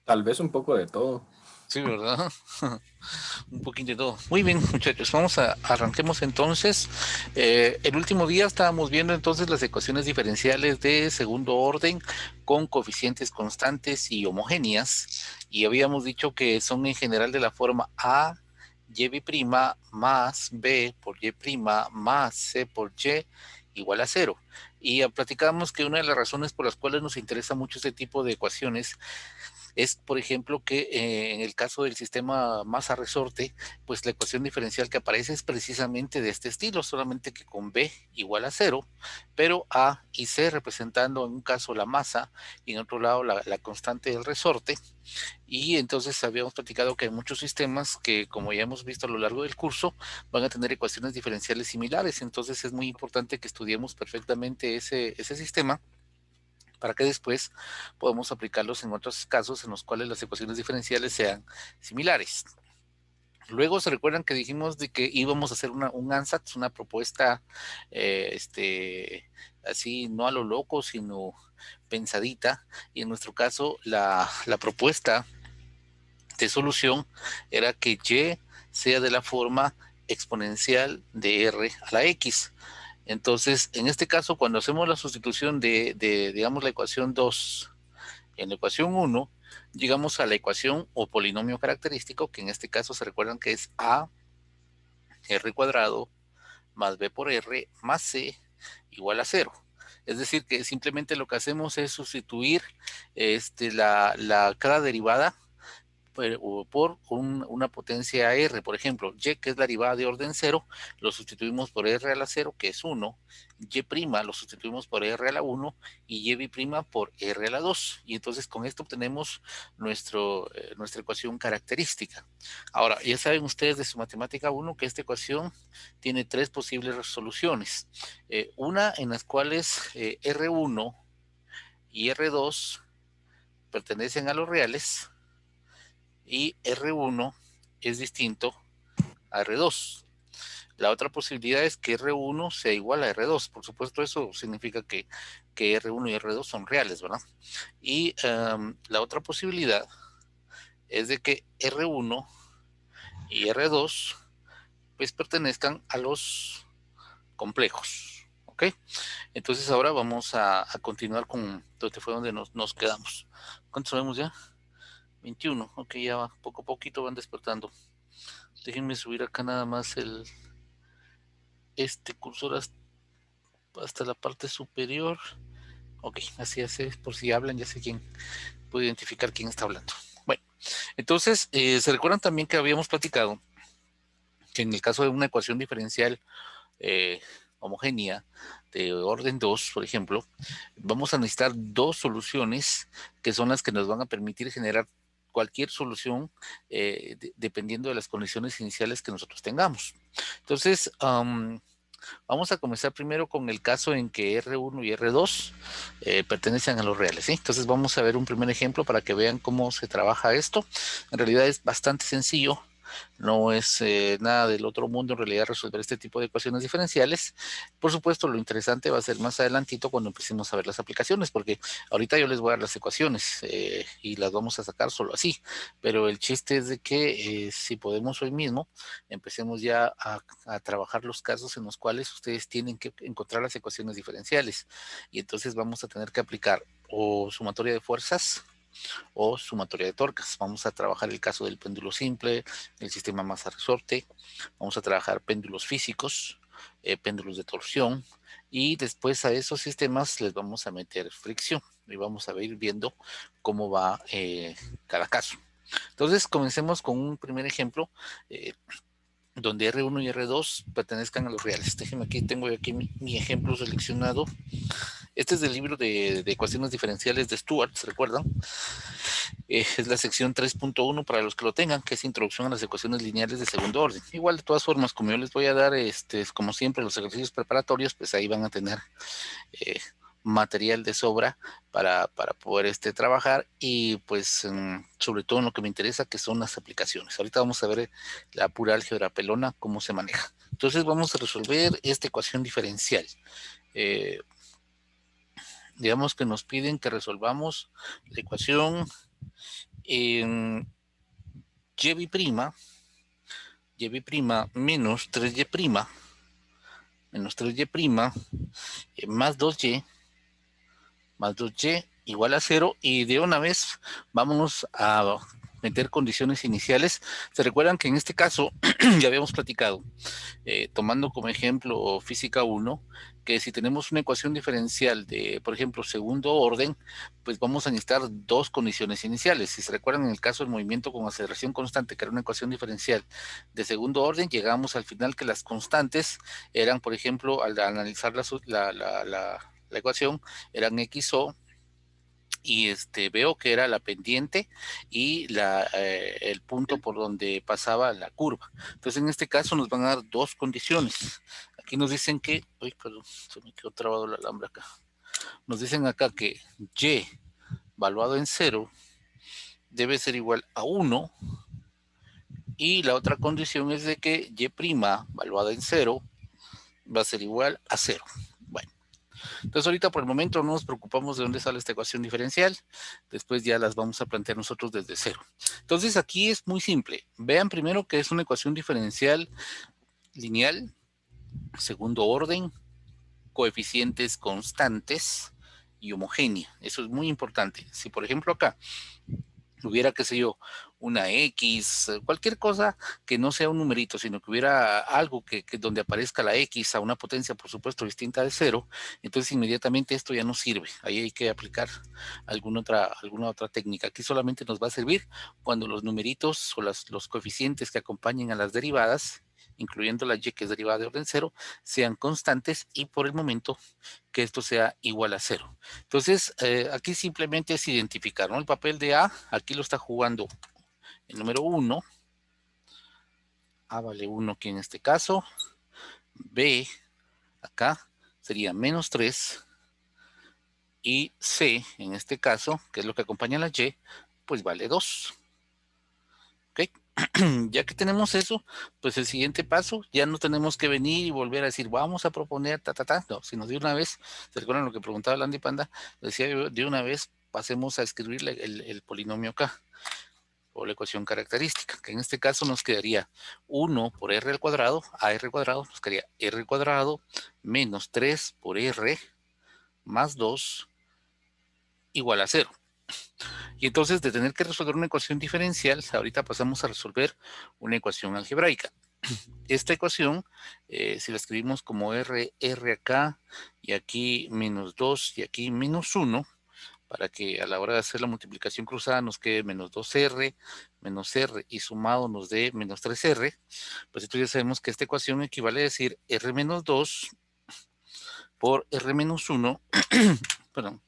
Tal vez un poco de todo. Sí, ¿verdad? Un poquito de todo. Muy bien, muchachos, arranquemos entonces. El último día estábamos viendo entonces las ecuaciones diferenciales de segundo orden con coeficientes constantes y homogéneas, y habíamos dicho que son en general de la forma A, y' más B por y' más C por y igual a cero. Y platicamos que una de las razones por las cuales nos interesa mucho este tipo de ecuaciones es, por ejemplo, que en el caso del sistema masa-resorte, pues la ecuación diferencial que aparece es precisamente de este estilo, solamente que con B igual a cero, pero A y C representando en un caso la masa y en otro lado la constante del resorte. Y entonces habíamos platicado que hay muchos sistemas que, como ya hemos visto a lo largo del curso, van a tener ecuaciones diferenciales similares. Entonces es muy importante que estudiemos perfectamente ese sistema para que después podamos aplicarlos en otros casos en los cuales las ecuaciones diferenciales sean similares. Luego se recuerdan que dijimos de que íbamos a hacer un ANSAT, una propuesta, así no a lo loco, sino pensadita, y en nuestro caso la propuesta de solución era que y sea de la forma exponencial de r a la x. Entonces, en este caso, cuando hacemos la sustitución digamos, la ecuación 2 en la ecuación uno, llegamos a la ecuación o polinomio característico, que en este caso se recuerdan que es a r cuadrado más b por r más c igual a cero. Es decir, que simplemente lo que hacemos es sustituir cada derivada por una potencia R. Por ejemplo, Y, que es la derivada de orden cero, lo sustituimos por R a la cero, que es uno. Y' lo sustituimos por R a la 1 y Y' por R a la 2. Y entonces con esto obtenemos nuestra ecuación característica. Ahora, ya saben ustedes de su matemática 1 que esta ecuación tiene tres posibles resoluciones. Una en las cuales R1 y R2 pertenecen a los reales y R1 es distinto a R2. La otra posibilidad es que R1 sea igual a R2. Por supuesto, eso significa que R1 y R2 son reales, ¿verdad? Y la otra posibilidad es de que R1 y R2 pues pertenezcan a los complejos. ¿Ok? Entonces ahora vamos a continuar con donde fue donde nos quedamos. ¿Cuántos sabemos ya? 21. Ok, ya va, poco a poquito van despertando. Déjenme subir acá nada más este cursor hasta la parte superior. Ok, así hace, por si hablan, ya sé quién puede identificar quién está hablando. Bueno, entonces, se recuerdan también que habíamos platicado que en el caso de una ecuación diferencial eh, homogénea de orden 2, por ejemplo, vamos a necesitar dos soluciones que son las que nos van a permitir generar cualquier solución dependiendo de las condiciones iniciales que nosotros tengamos. Entonces, vamos a comenzar primero con el caso en que R1 y R2 pertenecen a los reales, ¿sí? Entonces vamos a ver un primer ejemplo para que vean cómo se trabaja esto. En realidad es bastante sencillo, no es nada del otro mundo en realidad resolver este tipo de ecuaciones diferenciales. Por supuesto, lo interesante va a ser más adelantito cuando empecemos a ver las aplicaciones, porque ahorita yo les voy a dar las ecuaciones y las vamos a sacar solo así, pero el chiste es de que si podemos hoy mismo, empecemos ya a trabajar los casos en los cuales ustedes tienen que encontrar las ecuaciones diferenciales, y entonces vamos a tener que aplicar o sumatoria de fuerzas o sumatoria de torcas. Vamos a trabajar el caso del péndulo simple, el sistema masa-resorte, vamos a trabajar péndulos físicos, péndulos de torsión, y después a esos sistemas les vamos a meter fricción y vamos a ir viendo cómo va cada caso. Entonces, comencemos con un primer ejemplo donde R1 y R2 pertenezcan a los reales. Déjenme aquí, tengo aquí mi ejemplo seleccionado. Este es del libro de ecuaciones diferenciales de Stuart, ¿se recuerdan? Es la sección 3.1 para los que lo tengan, que es introducción a las ecuaciones lineales de segundo orden. Igual, de todas formas, como yo les voy a dar, como siempre, los ejercicios preparatorios, pues ahí van a tener eh, material de sobra para poder trabajar y pues sobre todo en lo que me interesa, que son las aplicaciones. Ahorita vamos a ver la pura álgebra pelona, cómo se maneja. Entonces vamos a resolver esta ecuación diferencial. Eh, digamos que nos piden que resolvamos la ecuación en y' menos 3y', más 2y igual a 0, y de una vez vámonos a meter condiciones iniciales. Se recuerdan que en este caso ya habíamos platicado, tomando como ejemplo física 1, que si tenemos una ecuación diferencial de, por ejemplo, segundo orden, pues vamos a necesitar dos condiciones iniciales. Si se recuerdan, en el caso del movimiento con aceleración constante, que era una ecuación diferencial de segundo orden, llegamos al final que las constantes eran, por ejemplo, al analizar la ecuación, eran XO, y veo que era la pendiente y el punto por donde pasaba la curva. Entonces, en este caso nos van a dar dos condiciones. Aquí nos dicen que, uy, perdón, se me quedó trabado el alambre acá. Nos dicen acá que y valuado en 0 debe ser igual a 1, y la otra condición es de que y' valuada en 0 va a ser igual a 0. Bueno, entonces ahorita por el momento no nos preocupamos de dónde sale esta ecuación diferencial, después ya las vamos a plantear nosotros desde 0. Entonces aquí es muy simple. Vean primero que es una ecuación diferencial lineal, segundo orden, coeficientes constantes y homogénea. Eso es muy importante. Si por ejemplo acá hubiera, qué sé yo, una X, cualquier cosa que no sea un numerito, sino que hubiera algo que donde aparezca la X a una potencia, por supuesto, distinta de 0, entonces inmediatamente esto ya no sirve. Ahí hay que aplicar alguna otra técnica. Aquí solamente nos va a servir cuando los numeritos o los coeficientes que acompañen a las derivadas, incluyendo la y, que es derivada de orden 0, sean constantes, y por el momento que esto sea igual a 0. Entonces, aquí simplemente es identificar, ¿no? El papel de A, aquí lo está jugando el número 1. A vale 1 aquí en este caso. B, acá, sería menos 3. Y C, en este caso, que es lo que acompaña a la Y, pues vale 2. ¿Ok? Ya que tenemos eso, pues el siguiente paso, ya no tenemos que venir y volver a decir, vamos a proponer, no, sino de una vez, ¿se recuerdan lo que preguntaba Landy Panda? Decía yo, de una vez pasemos a escribir el polinomio acá, o la ecuación característica, que en este caso nos quedaría 1 por r al cuadrado, a r cuadrado, nos quedaría r cuadrado menos 3 por r más 2 igual a 0. Y entonces, de tener que resolver una ecuación diferencial, ahorita pasamos a resolver una ecuación algebraica. Esta ecuación, si la escribimos como r acá, y aquí menos 2 y aquí menos 1, para que a la hora de hacer la multiplicación cruzada nos quede menos 2r, menos r, y sumado nos dé menos 3r, pues entonces ya sabemos que esta ecuación equivale a decir r menos 2 por r menos 1, perdón,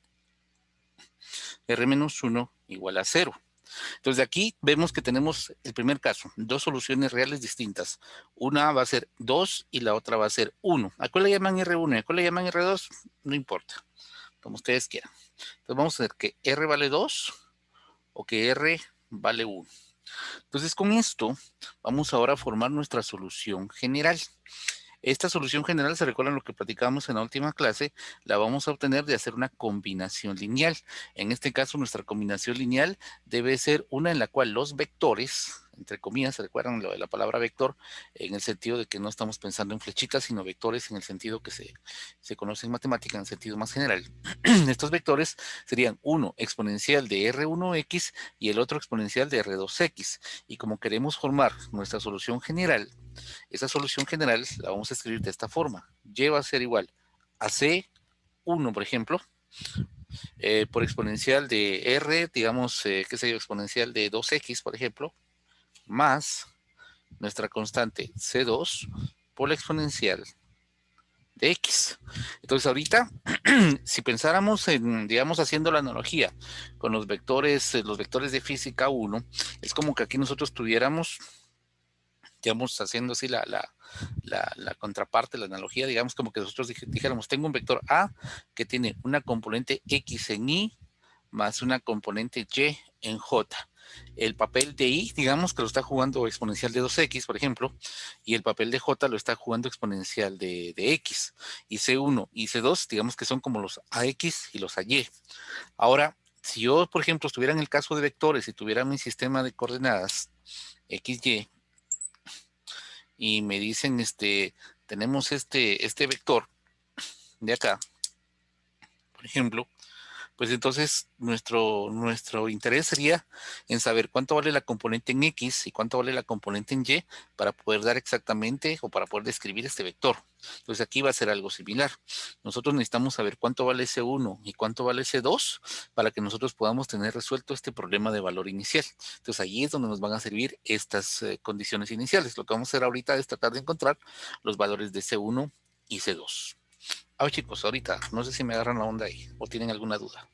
r menos 1 igual a 0. Entonces, de aquí vemos que tenemos el primer caso, dos soluciones reales distintas. Una va a ser 2 y la otra va a ser 1. ¿A cuál le llaman R1 y a cuál le llaman R2? No importa, como ustedes quieran. Entonces, vamos a ver que R vale 2 o que R vale 1. Entonces, con esto vamos ahora a formar nuestra solución general. Esta solución general, se recuerdan lo que platicábamos en la última clase, la vamos a obtener de hacer una combinación lineal. En este caso, nuestra combinación lineal debe ser una en la cual los vectores, entre comillas, se recuerdan lo de la palabra vector, en el sentido de que no estamos pensando en flechitas, sino vectores en el sentido que se conoce en matemática, en el sentido más general. Estos vectores serían uno exponencial de R1X y el otro exponencial de R2X. Y como queremos formar nuestra solución general, esa solución general la vamos a escribir de esta forma. Y va a ser igual a C1, por ejemplo, por exponencial de R, digamos, qué sé yo, exponencial de 2X, por ejemplo, más nuestra constante C2 por la exponencial de X. Entonces ahorita, si pensáramos en, digamos, haciendo la analogía con los vectores de física 1, es como que aquí nosotros tuviéramos, digamos, haciendo así la contraparte, la analogía, digamos, como que nosotros dijéramos, tengo un vector A que tiene una componente X en Y más una componente Y en J. El papel de Y, digamos que lo está jugando exponencial de 2X, por ejemplo, y el papel de J lo está jugando exponencial de X. Y C1 y C2, digamos que son como los AX y los AY. Ahora, Si yo, por ejemplo, estuviera en el caso de vectores y tuviera mi sistema de coordenadas X, Y, y me dicen, tenemos este vector de acá, por ejemplo, pues entonces nuestro interés sería en saber cuánto vale la componente en X y cuánto vale la componente en Y para poder dar exactamente o para poder describir este vector. Entonces aquí va a ser algo similar. Nosotros necesitamos saber cuánto vale ese 1 y cuánto vale ese 2 para que nosotros podamos tener resuelto este problema de valor inicial. Entonces ahí es donde nos van a servir estas condiciones iniciales. Lo que vamos a hacer ahorita es tratar de encontrar los valores de C1 y C2. A ver, chicos, ahorita no sé si me agarran la onda ahí o tienen alguna duda.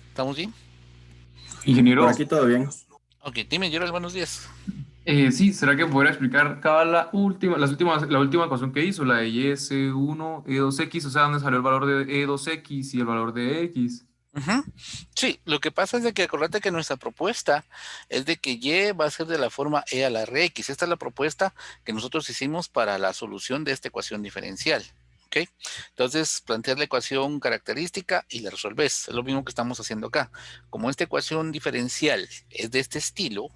¿Estamos bien? Por Ingeniero, aquí todo bien. Ok, dime, Gerald, buenos días. sí, ¿será que podría explicar la última ecuación que hizo, la de y s 1 e 2 x, o sea, dónde salió el valor de e 2 x y el valor de x? Ujú. Sí, lo que pasa es de que acuérdate que nuestra propuesta es de que y va a ser de la forma e a la rx. Esta es la propuesta que nosotros hicimos para la solución de esta ecuación diferencial. ¿Ok? Entonces, planteas la ecuación característica y la resolves. Es lo mismo que estamos haciendo acá. Como esta ecuación diferencial es de este estilo,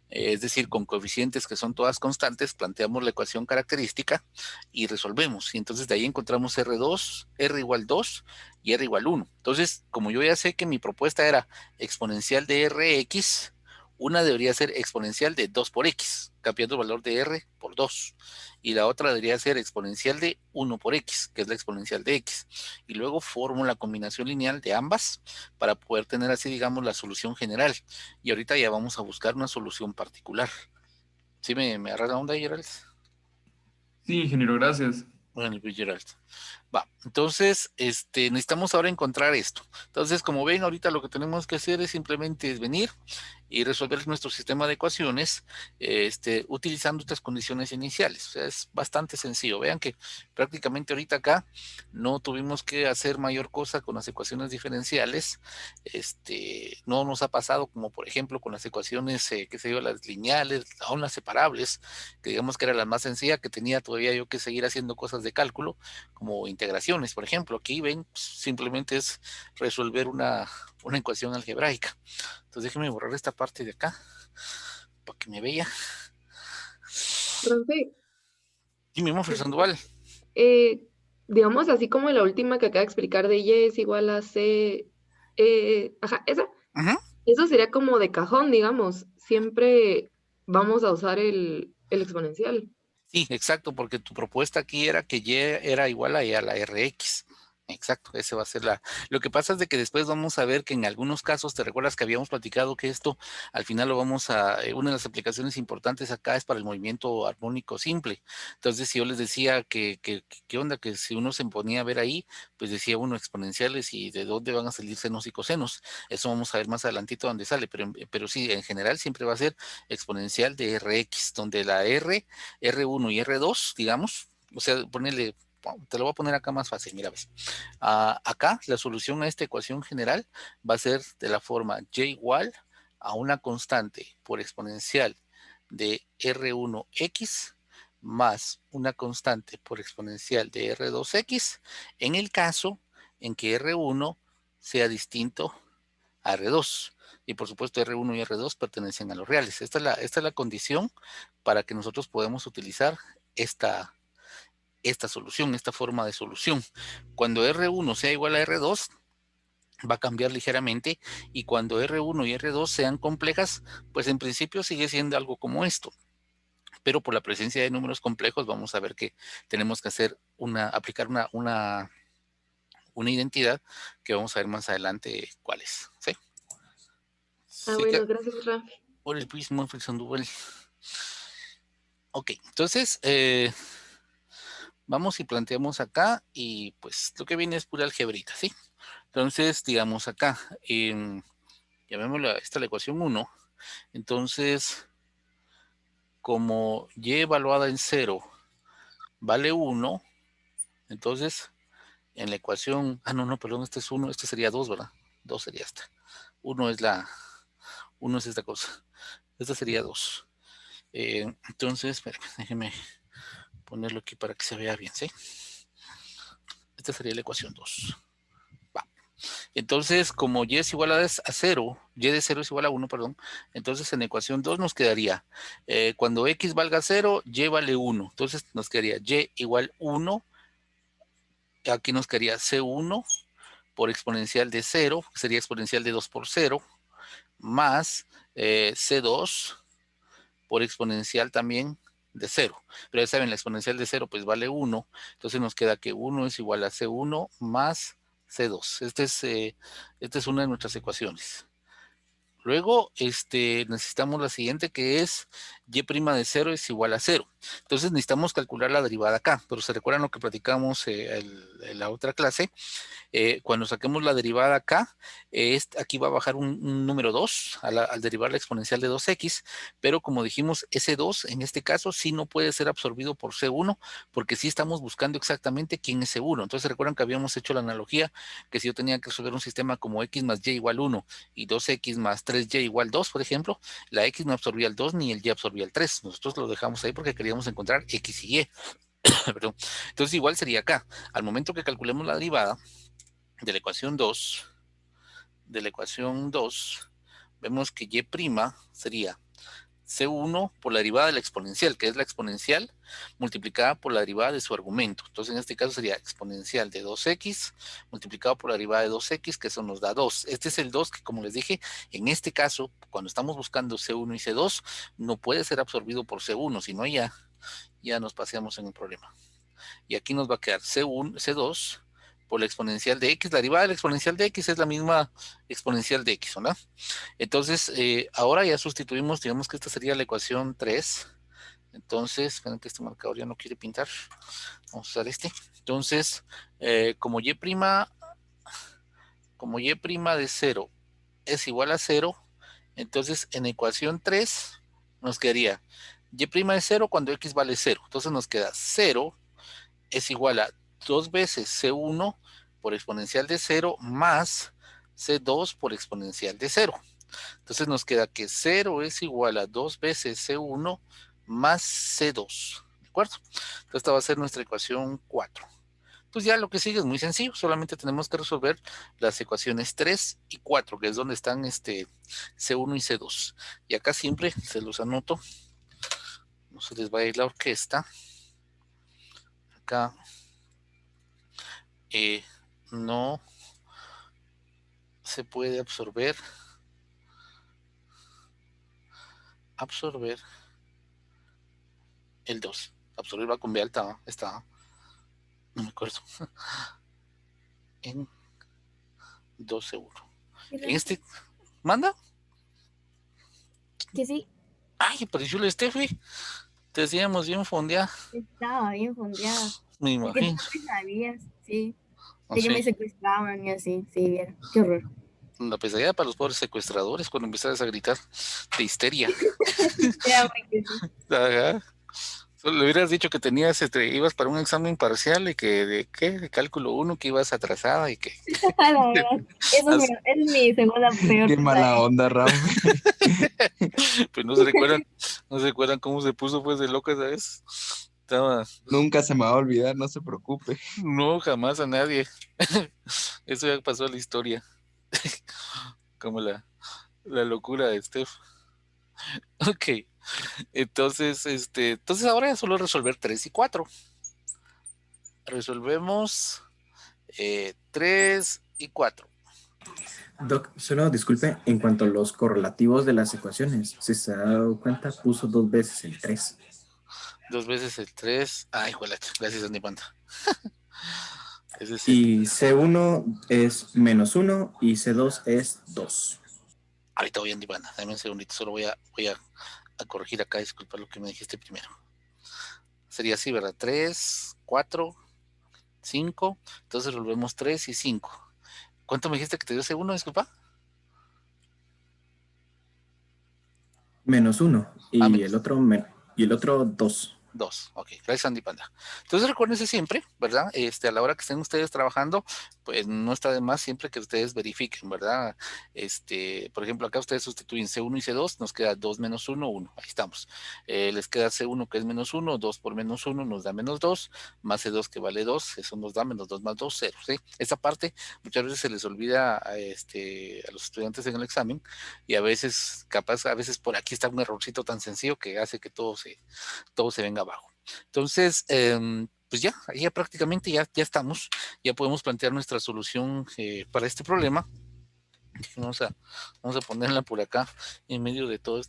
es decir, con coeficientes que son todas constantes, planteamos la ecuación característica y resolvemos. Y entonces de ahí encontramos R2, R igual 2 y R igual 1. Entonces, como yo ya sé que mi propuesta era exponencial de Rx, una debería ser exponencial de 2 por x, cambiando el valor de R por 2. Y la otra debería ser exponencial de 1 por x, que es la exponencial de x. Y luego formo la combinación lineal de ambas para poder tener así, digamos, la solución general. Y ahorita ya vamos a buscar una solución particular. ¿Sí me agarra la onda, Gerald? Sí, ingeniero, gracias. Bueno, pues, Gerald. Va, entonces, necesitamos ahora encontrar esto. Entonces, como ven, ahorita lo que tenemos que hacer es simplemente es venir y resolver nuestro sistema de ecuaciones utilizando estas condiciones iniciales. O sea, es bastante sencillo. Vean que prácticamente ahorita acá no tuvimos que hacer mayor cosa con las ecuaciones diferenciales. No nos ha pasado como por ejemplo con las ecuaciones, qué sé yo, las lineales, aún las separables, que digamos que era la más sencilla, que tenía todavía yo que seguir haciendo cosas de cálculo, como integraciones, por ejemplo. Aquí ven, pues, simplemente es resolver una ecuación algebraica. Entonces déjenme borrar esta parte de acá para que me vea. Profe, Y mi Monfer este, Sandoval. eh, digamos así como la última que acaba de explicar de Y es igual a C, ajá, Ujú. eso sería como de cajón, digamos, siempre vamos a usar el exponencial. Sí, exacto, porque tu propuesta aquí era que Y era igual a Y a la RX. Exacto, ese va a ser la. Lo que pasa es de que después vamos a ver que en algunos casos, te recuerdas que habíamos platicado que esto al final lo vamos a. Una de las aplicaciones importantes acá es para el movimiento armónico simple. Entonces, si yo les decía ¿qué onda? Que si uno se ponía a ver ahí, pues decía uno exponenciales y de dónde van a salir senos y cosenos. Eso vamos a ver más adelantito dónde sale, pero sí, en general siempre va a ser exponencial de RX, donde la R1 y R2, digamos, o sea, ponerle, te lo voy a poner acá más fácil, mira, ves. Acá la solución a esta ecuación general va a ser de la forma y igual a una constante por exponencial de R1x más una constante por exponencial de R2x en el caso en que R1 sea distinto a R2. Y por supuesto R1 y R2 pertenecen a los reales. Esta es la condición para que nosotros podamos utilizar esta solución, esta forma de solución. Cuando R1 sea igual a R2, va a cambiar ligeramente, y cuando R1 y R2 sean complejas, pues en principio sigue siendo algo como esto. Pero por la presencia de números complejos vamos a ver que tenemos que aplicar una identidad que vamos a ver más adelante cuál es. ¿Sí? Ah, Sí que bueno, gracias, Rafi. por el prisma dual. Ok, entonces vamos y planteamos acá y pues lo que viene es pura algebrita, ¿sí? Entonces, digamos acá, llamémosla esta la ecuación 1. Entonces, como y evaluada en 0 vale 1, entonces en la ecuación, no, perdón, este es 1, este sería 2, ¿verdad? 2 sería esta. 1 es 1 es esta cosa. Esta sería 2. Entonces, espérame, déjeme ponerlo aquí para que se vea bien, ¿sí? esta sería la ecuación 2. Va. Entonces, como y es igual a 0, y de 0 es igual a 1, perdón, entonces en ecuación 2 nos quedaría, cuando x valga 0, y vale 1. Entonces nos quedaría y igual 1, aquí nos quedaría c1 por exponencial de 0, que sería exponencial de 2 por 0, más c2 por exponencial también de 0. Pero ya saben, la exponencial de 0 pues vale 1. Entonces nos queda que 1 es igual a C1 más C2. Esta es una de nuestras ecuaciones. Luego necesitamos la siguiente, que es y' de 0 es igual a 0. Entonces necesitamos calcular la derivada acá. Pero se recuerdan lo que platicamos en la otra clase. Cuando saquemos la derivada acá, aquí va a bajar un número 2 al derivar la exponencial de 2x, pero como dijimos, ese 2 en este caso sí no puede ser absorbido por C1, porque sí estamos buscando exactamente quién es C1. Entonces recuerdan que habíamos hecho la analogía que si yo tenía que resolver un sistema como x más y igual 1 y 2x más 3y igual 2, por ejemplo, la x no absorbía el 2 ni el y absorbía el 3. Nosotros lo dejamos ahí porque queríamos encontrar x y y. Perdón. Entonces igual sería acá. Al momento que calculemos la derivada de la ecuación 2, vemos que y' sería C1 por la derivada de la exponencial, que es la exponencial multiplicada por la derivada de su argumento. Entonces en este caso sería exponencial de 2x multiplicado por la derivada de 2x, que eso nos da 2. Este es el 2 que, como les dije, en este caso, cuando estamos buscando C1 y C2, no puede ser absorbido por C1, sino ya nos paseamos en el problema. Y aquí nos va a quedar C1, C2 por la exponencial de x. La derivada de la exponencial de x es la misma exponencial de x, ¿verdad? Entonces, ahora ya sustituimos, digamos que esta sería la ecuación 3. Entonces, esperen que este marcador ya no quiere pintar. Vamos a usar este. Entonces, como y' de 0 es igual a 0, entonces en ecuación 3 nos quedaría y' de 0 cuando x vale 0. Entonces nos queda 0 es igual a 2 veces C1 por exponencial de 0 más C2 por exponencial de 0. Entonces nos queda que 0 es igual a 2 veces C1 más C2. ¿De acuerdo? Entonces esta va a ser nuestra ecuación 4. Pues ya lo que sigue es muy sencillo. Solamente tenemos que resolver las ecuaciones 3 y 4, que es donde están C1 y C2. Y acá siempre se los anoto. No se les va a ir la orquesta. Acá no se puede absorber el 2. Absorber va con B alta, ¿no? Está, no me acuerdo. En 2 seguro. En este, ¿manda? Que sí, Ay, pareció la Steffi. Te decíamos bien fondeada. estaba bien fondeada. Me Es que tú imagino. no sabías, sí. No De que sé. me secuestraban y así, sí, vieron. Qué horror. La pesadilla para los pobres secuestradores cuando empezaras a gritar de histeria. Ya, que sí. Ajá. Solo le hubieras dicho que tenías, ibas para un examen parcial y que de cálculo 1 que ibas atrasada y que La verdad, es mi segunda peor Qué mala pesadilla. onda, Ram. pues no se recuerdan cómo se puso pues de loca, ¿sabes? Estaba, Nunca se me va a olvidar, no se preocupe. no, jamás a nadie. Eso ya pasó a la historia. Como la locura de Steph. Ok. Entonces ahora ya solo resolver 3 y 4. Resolvemos 3 y 4. Doc, solo disculpe, en cuanto a los correlativos de las ecuaciones, si se ha dado cuenta, puso 2 veces el 3. 2 veces el 3. Ay, juela, gracias Andy Panda. Ese es Y C1 es -1 y C2 es 2. Ahorita voy Andy Panda. Dame un segundito, solo voy a corregir acá, disculpa lo que me dijiste primero. Sería así, ¿verdad? 3, 4, 5. Entonces resolvemos 3 y 5. ¿Cuánto me dijiste que te dio C1, disculpa? -1 y menos. el otro 2. 2. Ok, gracias Andy Panda. Entonces recuérdense siempre, ¿verdad? A la hora que estén ustedes trabajando, pues no está de más siempre que ustedes verifiquen, ¿verdad? Por ejemplo, acá ustedes sustituyen C1 y C2, nos queda 2 menos 1, 1. Ahí estamos. Les queda C1 que es menos 1, 2 por menos 1 nos da menos 2, más C2 que vale 2, eso nos da menos 2 más 2, 0. ¿Sí? Esa parte muchas veces se les olvida a los estudiantes en el examen y a veces, capaz, a veces por aquí está un errorcito tan sencillo que hace que todo se venga abajo. Entonces, pues ya prácticamente ya estamos, ya podemos plantear nuestra solución para este problema. Vamos a ponerla por acá en medio de todo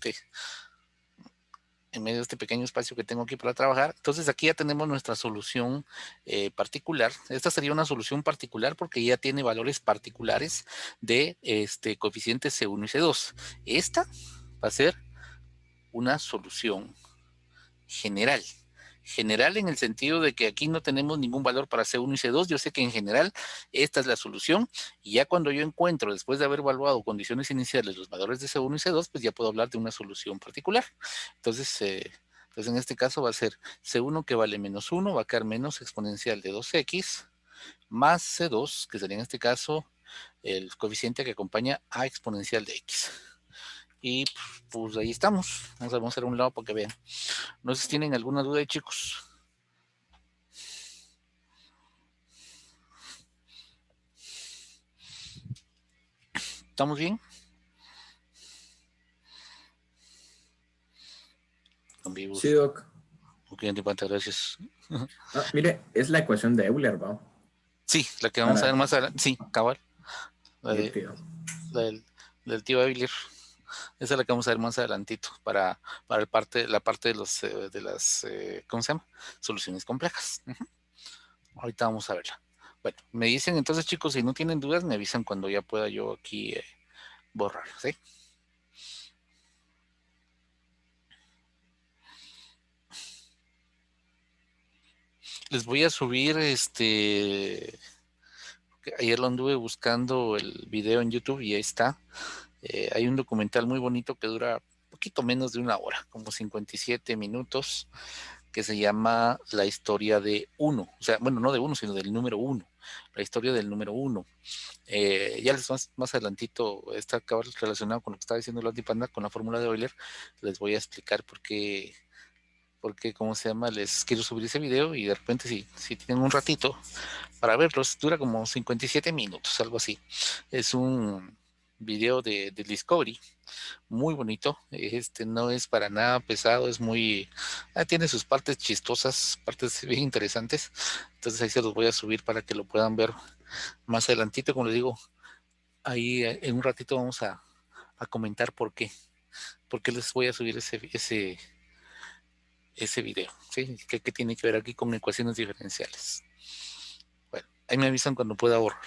en medio de este pequeño espacio que tengo aquí para trabajar. Entonces aquí ya tenemos nuestra solución particular. Esta sería una solución particular porque ya tiene valores particulares de coeficientes C1 y C2. Esta va a ser una solución general. General en el sentido de que aquí no tenemos ningún valor para C1 y C2. Yo sé que en general esta es la solución y ya cuando yo encuentro, después de haber evaluado condiciones iniciales, los valores de C1 y C2, pues ya puedo hablar de una solución particular. Entonces en este caso va a ser C1 que vale menos 1, va a quedar menos exponencial de 2x, más C2, que sería en este caso el coeficiente que acompaña a exponencial de x. Y pues ahí estamos. Vamos a hacer un lado para que vean. No sé si tienen alguna duda, chicos. ¿Estamos bien? Sí, Doc. Ok, gracias. Mire, es la ecuación de Euler, ¿va? Sí, la que vamos a ver más adelante. Sí, cabal. La del tío Euler. Esa es la que vamos a ver más adelantito para la parte de las ¿cómo se llama? Soluciones complejas. Ahorita vamos a verla. Bueno, me dicen entonces, chicos, si no tienen dudas, me avisan cuando ya pueda yo aquí borrar, ¿sí? Les voy a subir ayer lo anduve buscando el video en YouTube y ahí está. Hay un documental muy bonito que dura un poquito menos de una hora, como 57 minutos, que se llama La historia de uno. O sea, bueno, no de uno, sino del número 1. La historia del número 1. Ya les más adelantito está relacionado con lo que estaba diciendo Landy Panda, con la fórmula de Euler. Les voy a explicar por qué, ¿cómo se llama? Les quiero subir ese video y de repente si tienen un ratito para verlos, dura como 57 minutos, algo así. Es un video de Discovery, muy bonito. No es para nada pesado, es muy... tiene sus partes chistosas, partes bien interesantes. Entonces ahí se los voy a subir para que lo puedan ver más adelantito. Como les digo, ahí en un ratito vamos a comentar por qué les voy a subir ese video, ¿sí? ¿Qué tiene que ver aquí con ecuaciones diferenciales? Bueno, ahí me avisan cuando pueda borrar.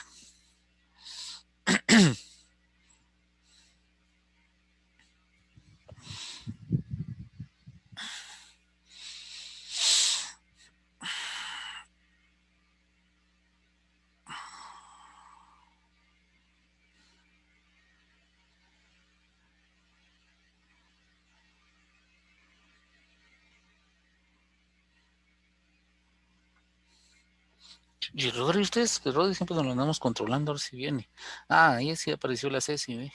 Y Rodri, ustedes, Rodri siempre nos lo andamos controlando a ver si viene. Ahí sí apareció la Ceci, ¿ve?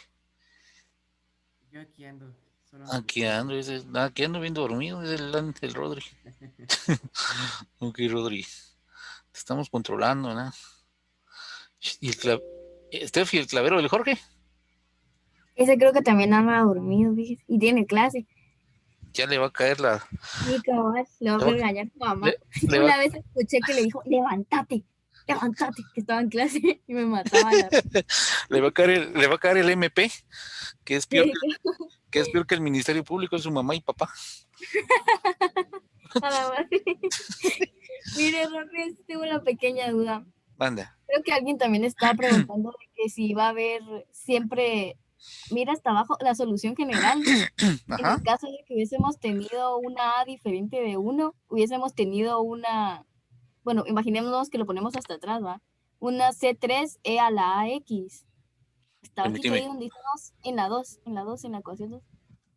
Yo aquí ando. Aquí ando bien dormido, es el Rodri. Ok, Rodri. Te estamos controlando, ¿no? ¿Y Steffi, el clavero del Jorge? Ese creo que también anda dormido, fíjese, y tiene clase. Ya le va a caer la... Sí, cabal, le va a regañar su mamá. Una vez escuché que le dijo, levántate, que estaba en clase y me mataba. le va a caer el MP, que es peor que el Ministerio Público, es su mamá y papá. A la madre. Mire, Rodri, tengo una pequeña duda. Manda. Creo que alguien también estaba preguntando de que si va a haber siempre, mira hasta abajo, la solución general. En el caso de que hubiésemos tenido una A diferente de 1, hubiésemos tenido una, bueno, imaginémonos que lo ponemos hasta atrás, ¿va? Una C3E a la AX. Está bajito ahí donde dice 2, en la ecuación 2.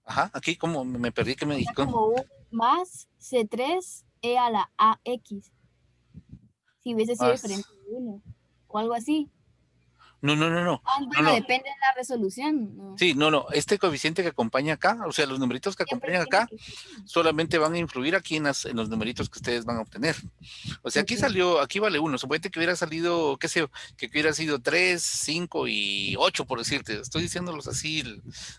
Ajá, aquí como me perdí, que me dijo. Como más C3 a la AX. Si hubiese sido diferente de 1 o algo así. No. Bueno, depende de la resolución. ¿No? Sí, no. Este coeficiente que acompaña acá, o sea, los numeritos que Siempre acompañan tiene acá, que ser 1. solamente van a influir aquí en los numeritos que ustedes van a obtener. O sea, aquí vale 1. Suponete que hubiera salido, qué sé yo, que hubiera sido 3, 5 y 8, por decirte. Estoy diciéndolos así,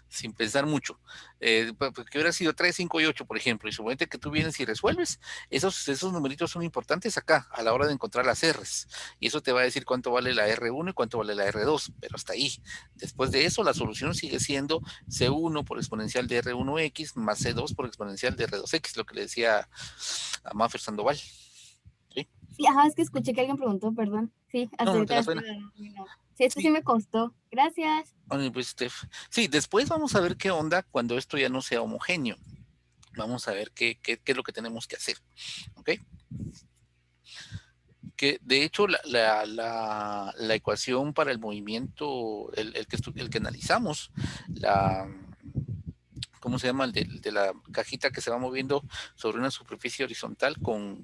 sin pensar mucho. Que hubiera sido 3, 5 y 8, por ejemplo. Y suponete que tú vienes y resuelves. Esos numeritos son importantes acá, a la hora de encontrar las R's. Y eso te va a decir cuánto vale la R1 y cuánto vale la R2, pero hasta ahí. Después de eso, la solución sigue siendo C1 por exponencial de R1X más C2 por exponencial de R2X, lo que le decía a Maffer Sandoval. Sí, es que escuché que alguien preguntó, perdón. Sí, hasta No te ahorita da pena. Sí, esto sí me costó. Gracias. Pues, Steph. Sí, después vamos a ver qué onda cuando esto ya no sea homogéneo. Vamos a ver qué es lo que tenemos que hacer. ¿Ok? Que de hecho la ecuación para el movimiento, el que analizamos, ¿cómo se llama? El de la cajita que se va moviendo sobre una superficie horizontal con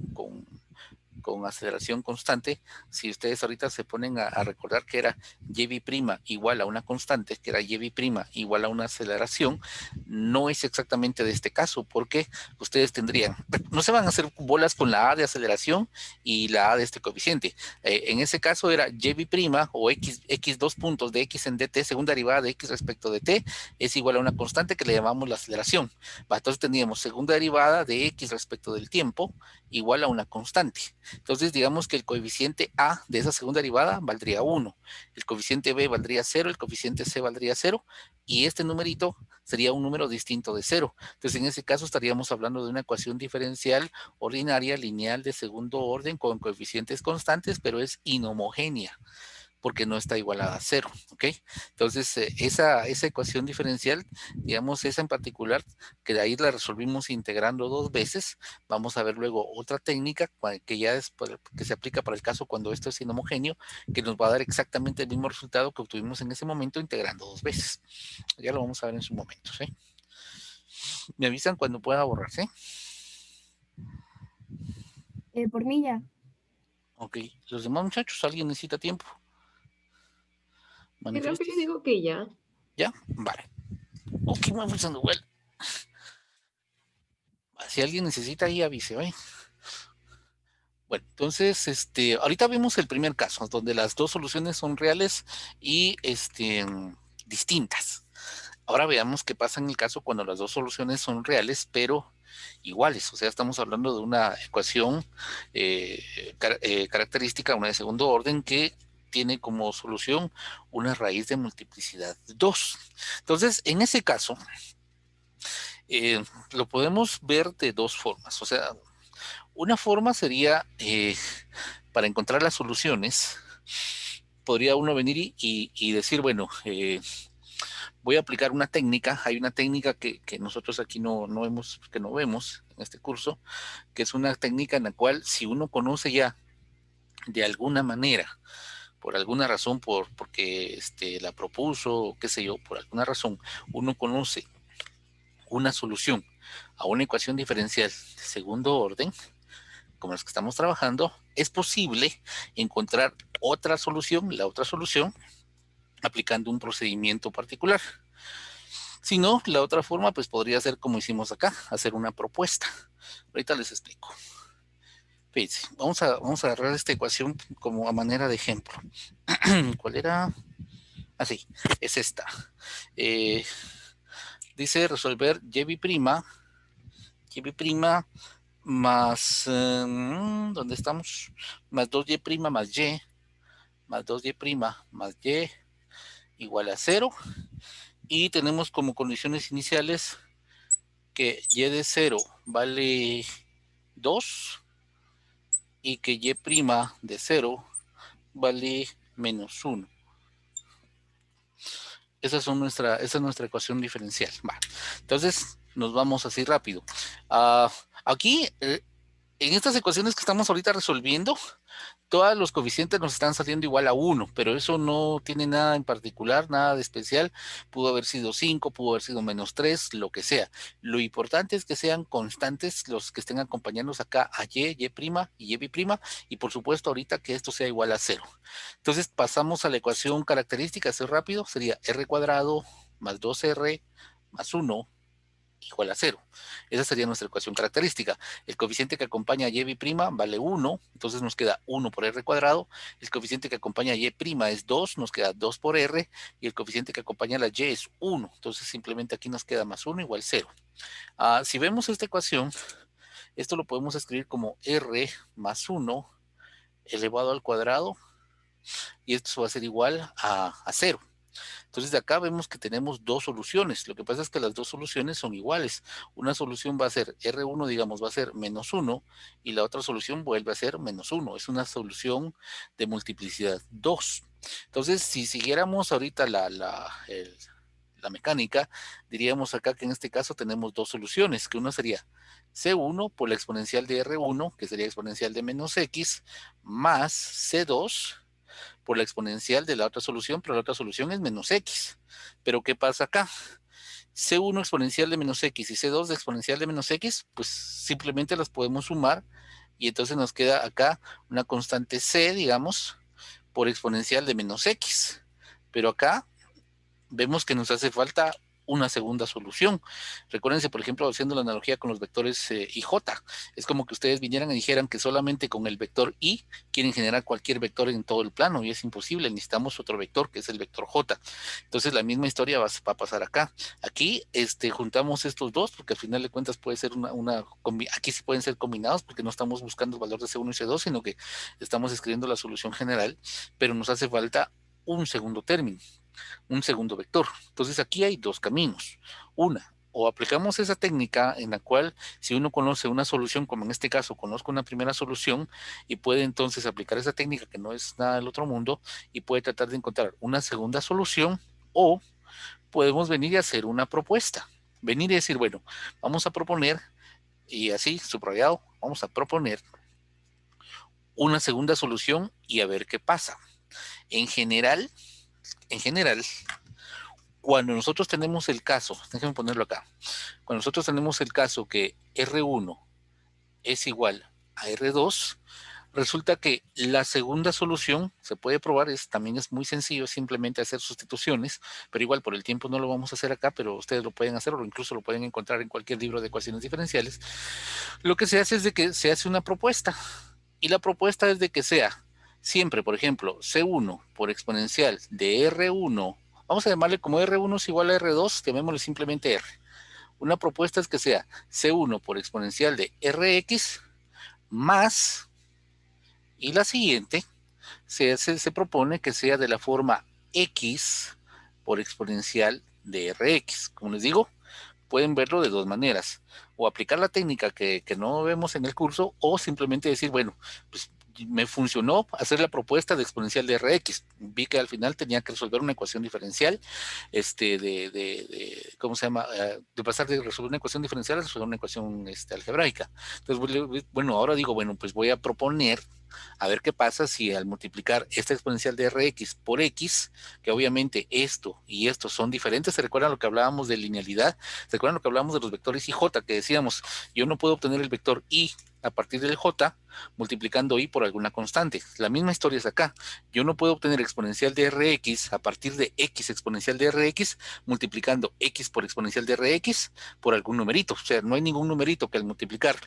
aceleración constante. Si ustedes ahorita se ponen a recordar que era y' igual a una constante, que era y' igual a una aceleración, no es exactamente de este caso, porque ustedes tendrían, no se van a hacer bolas con la A de aceleración y la A de este coeficiente. En ese caso era y' o x 2 puntos de x en dt, segunda derivada de x respecto de t, es igual a una constante que le llamamos la aceleración. Entonces tendríamos segunda derivada de x respecto del tiempo igual a una constante. Entonces, digamos que el coeficiente A de esa segunda derivada valdría 1, el coeficiente B valdría 0, el coeficiente C valdría 0, y este numerito sería un número distinto de 0. Entonces, en ese caso estaríamos hablando de una ecuación diferencial ordinaria lineal de segundo orden con coeficientes constantes, pero es inhomogénea, porque no está igualada a 0, ¿ok? Entonces, esa ecuación diferencial, digamos, esa en particular, que de ahí la resolvimos integrando 2 veces. Vamos a ver luego otra técnica que ya es que se aplica para el caso cuando esto es inhomogéneo, que nos va a dar exactamente el mismo resultado que obtuvimos en ese momento integrando 2 veces. Ya lo vamos a ver en su momento, ¿sí? Me avisan cuando pueda borrarse. Por mí ya. Ok, los demás muchachos, ¿alguien necesita tiempo? Creo que yo digo que ya. ¿Ya? Vale. Ok, me fue igual. Si alguien necesita ahí, avise, ¿eh? Bueno, entonces, ahorita vemos el primer caso, donde las dos soluciones son reales y distintas. Ahora veamos qué pasa en el caso cuando las dos soluciones son reales, pero iguales. O sea, estamos hablando de una ecuación característica, una de segundo orden, que tiene como solución una raíz de multiplicidad 2. Entonces, en ese caso, lo podemos ver de dos formas. O sea, una forma sería, para encontrar las soluciones, podría uno venir y decir, bueno, voy a aplicar una técnica. Hay una técnica que nosotros aquí no vemos en este curso, que es una técnica en la cual si uno conoce ya de alguna manera, por alguna razón, porque la propuso, o qué sé yo, por alguna razón, uno conoce una solución a una ecuación diferencial de segundo orden, como las que estamos trabajando, es posible encontrar otra solución, la otra solución, aplicando un procedimiento particular. Si no, la otra forma pues podría ser como hicimos acá, hacer una propuesta. Ahorita les explico. Fíjense, vamos a agarrar esta ecuación como a manera de ejemplo. ¿Cuál era? Así, es esta. Dice resolver y' más, ¿dónde estamos? Más 2y' más y, más 2y' más y, igual a 0. Y tenemos como condiciones iniciales que y de 0 vale 2 y que y' de 0 vale menos 1. Esa es nuestra ecuación diferencial. Va. Entonces, nos vamos así rápido. Aquí en estas ecuaciones que estamos ahorita resolviendo, todos los coeficientes nos están saliendo igual a 1, pero eso no tiene nada en particular, nada de especial. Pudo haber sido 5, pudo haber sido -3, lo que sea. Lo importante es que sean constantes los que estén acompañándonos acá a y prima y y prima, y por supuesto ahorita que esto sea igual a 0. Entonces pasamos a la ecuación característica, así rápido, sería r cuadrado más 2r más 1 igual a 0. Esa sería nuestra ecuación característica. El coeficiente que acompaña a y' vale 1, entonces nos queda 1 por r cuadrado. El coeficiente que acompaña a y' es 2, nos queda 2 por r. Y el coeficiente que acompaña a la y es 1. Entonces simplemente aquí nos queda más 1 igual 0. Si vemos esta ecuación, esto lo podemos escribir como r más 1 elevado al cuadrado. Y esto va a ser igual a 0. Entonces de acá vemos que tenemos dos soluciones. Lo que pasa es que las dos soluciones son iguales. Una solución va a ser R1, digamos, va a ser -1, y la otra solución vuelve a ser -1. Es una solución de multiplicidad 2. Entonces, si siguiéramos ahorita la mecánica, diríamos acá que en este caso tenemos dos soluciones, que una sería C1 por la exponencial de R1, que sería exponencial de -x, más C2 por la exponencial de la otra solución, pero la otra solución es -x. Pero ¿qué pasa acá? C1 exponencial de -x y C2 de exponencial de -x, pues simplemente las podemos sumar y entonces nos queda acá una constante C, digamos, por exponencial de -x. Pero acá vemos que nos hace falta una segunda solución. Recuérdense, por ejemplo, haciendo la analogía con los vectores y j, es como que ustedes vinieran y dijeran que solamente con el vector y quieren generar cualquier vector en todo el plano, y es imposible, necesitamos otro vector, que es el vector j. Entonces la misma historia va a pasar acá. Aquí juntamos estos dos, porque al final de cuentas puede ser aquí sí pueden ser combinados, porque no estamos buscando el valor de C1 y C2, sino que estamos escribiendo la solución general, pero nos hace falta un segundo término, un segundo vector. Entonces aquí hay dos caminos. Una, o aplicamos esa técnica en la cual si uno conoce una solución, como en este caso conozco una primera solución, y puede entonces aplicar esa técnica que no es nada del otro mundo, y puede tratar de encontrar una segunda solución, o podemos venir y hacer una propuesta. Venir y decir, bueno, vamos a proponer, y así, subrayado, vamos a proponer una segunda solución y a ver qué pasa. En general, cuando nosotros tenemos el caso, déjenme ponerlo acá, cuando nosotros tenemos el caso que R1 es igual a R2, resulta que la segunda solución se puede probar, también es muy sencillo, es simplemente hacer sustituciones, pero igual por el tiempo no lo vamos a hacer acá, pero ustedes lo pueden hacer o incluso lo pueden encontrar en cualquier libro de ecuaciones diferenciales. Lo que se hace es de que se hace una propuesta, y la propuesta es de que sea siempre, por ejemplo, C1 por exponencial de R1, vamos a llamarle como R1 es igual a R2, llamémosle simplemente R. Una propuesta es que sea C1 por exponencial de Rx más, y la siguiente se propone que sea de la forma X por exponencial de Rx. Como les digo, pueden verlo de dos maneras, o aplicar la técnica que no vemos en el curso, o simplemente decir, bueno, pues me funcionó hacer la propuesta de exponencial de Rx. Vi que al final tenía que resolver una ecuación diferencial, ¿cómo se llama? De pasar de resolver una ecuación diferencial a resolver una ecuación algebraica. Entonces, bueno, ahora digo, bueno, pues voy a proponer a ver qué pasa si al multiplicar esta exponencial de Rx por X, que obviamente esto y esto son diferentes. ¿Se recuerdan lo que hablábamos de linealidad? ¿Se recuerdan lo que hablábamos de los vectores IJ? Que decíamos, yo no puedo obtener el vector Y a partir del J multiplicando Y por alguna constante. La misma historia es acá. Yo no puedo obtener exponencial de Rx a partir de X exponencial de Rx multiplicando X por exponencial de Rx por algún numerito. O sea, no hay ningún numerito que al multiplicar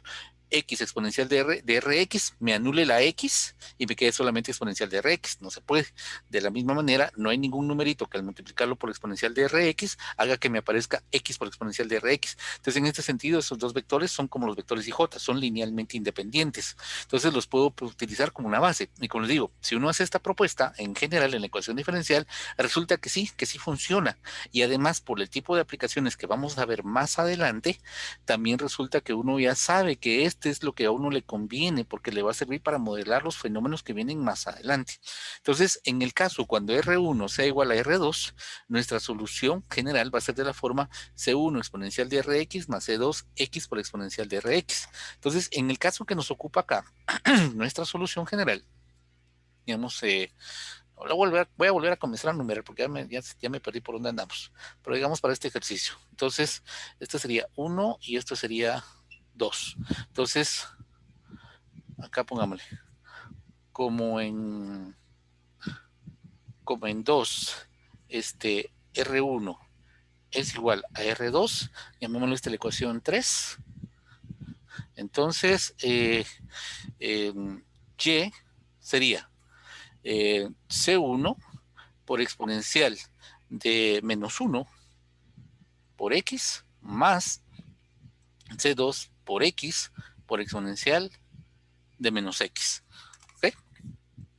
X exponencial de Rx me anule la X y me quede solamente exponencial de Rx. No se puede. De la misma manera, no hay ningún numerito que al multiplicarlo por exponencial de Rx haga que me aparezca X por exponencial de Rx. Entonces, en este sentido, esos dos vectores son como los vectores IJ, son linealmente independientes. Entonces, los puedo utilizar como una base. Y como les digo, si uno hace esta propuesta, en general, en la ecuación diferencial, resulta que sí funciona. Y además, por el tipo de aplicaciones que vamos a ver más adelante, también resulta que uno ya sabe que este es lo que a uno le conviene porque le va a servir para modelar los fenómenos que vienen más adelante. Entonces, en el caso cuando R1 sea igual a R2, nuestra solución general va a ser de la forma C1 exponencial de Rx más C2x por exponencial de Rx. Entonces, en el caso que nos ocupa acá, nuestra solución general, digamos, voy a volver a comenzar a numerar porque ya me perdí por dónde andamos. Pero digamos para este ejercicio. Entonces, esto sería 1 y esto sería 2. Entonces, acá pongámosle. Como en 2, R1 es igual a R2, llamémoslo la ecuación 3. Entonces, Y sería C1 por exponencial de menos 1 por X más C2 por X por exponencial de menos X. ¿Okay?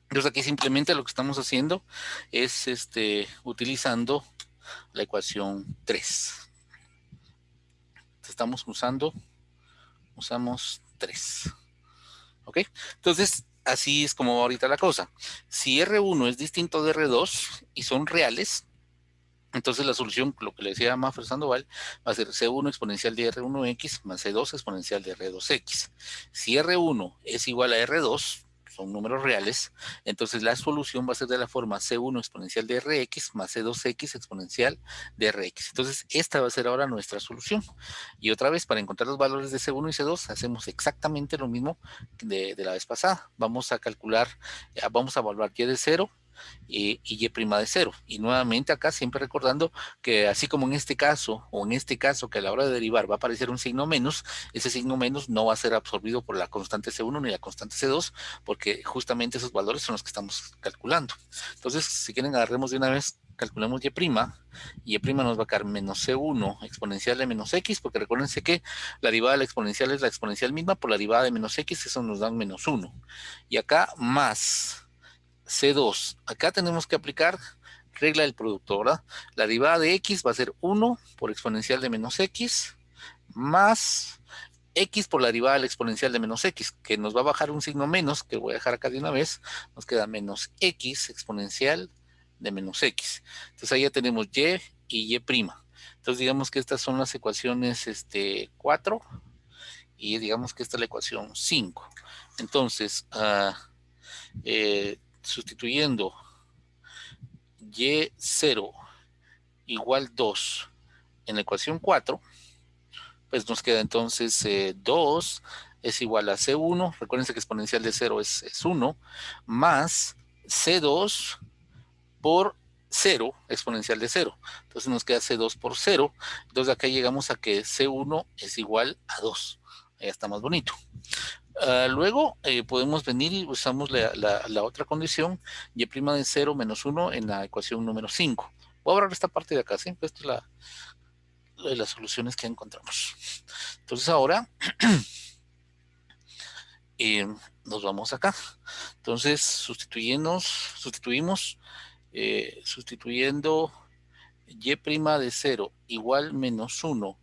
Entonces aquí simplemente lo que estamos haciendo es utilizando la ecuación 3. Estamos usamos 3. ¿Ok? Entonces, así es como va ahorita la cosa. Si R1 es distinto de R2 y son reales, entonces la solución, lo que le decía Maffer Sandoval, va a ser C1 exponencial de R1x más C2 exponencial de R2x. Si R1 es igual a R2, son números reales, entonces la solución va a ser de la forma C1 exponencial de Rx más C2x exponencial de Rx. Entonces esta va a ser ahora nuestra solución. Y otra vez, para encontrar los valores de C1 y C2, hacemos exactamente lo mismo de la vez pasada. Vamos a calcular, vamos a evaluar y de 0 y y' de 0. Y nuevamente acá siempre recordando que así como en este caso, o en este caso que a la hora de derivar va a aparecer un signo menos, ese signo menos no va a ser absorbido por la constante C1 ni la constante C2, porque justamente esos valores son los que estamos calculando. Entonces, si quieren, agarremos de una vez, calculemos y', y y' nos va a quedar menos C1 exponencial de menos X, porque recuérdense que la derivada de la exponencial es la exponencial misma por la derivada de menos X, eso nos da menos 1. Y acá más C2. Acá tenemos que aplicar regla del producto, ¿verdad? La derivada de X va a ser 1 por exponencial de menos X más X por la derivada de la exponencial de menos X, que nos va a bajar un signo menos, que voy a dejar acá de una vez, nos queda menos X exponencial de menos X. Entonces ahí ya tenemos Y y Y'. Entonces digamos que estas son las ecuaciones 4 y digamos que esta es la ecuación 5. Entonces, sustituyendo Y0 igual 2 en la ecuación 4, pues nos queda entonces 2 es igual a C1, recuérdense que exponencial de 0 es 1, más C2 por 0, exponencial de 0. Entonces nos queda C2 por 0. Entonces acá llegamos a que C1 es igual a 2. Ya está más bonito. Luego podemos venir y usamos la otra condición, y' de 0 menos 1 en la ecuación número 5. Voy a borrar esta parte de acá, ¿sí? Esto es la de las soluciones que encontramos. Entonces ahora nos vamos acá. Entonces sustituimos sustituyendo y' de 0 igual menos 1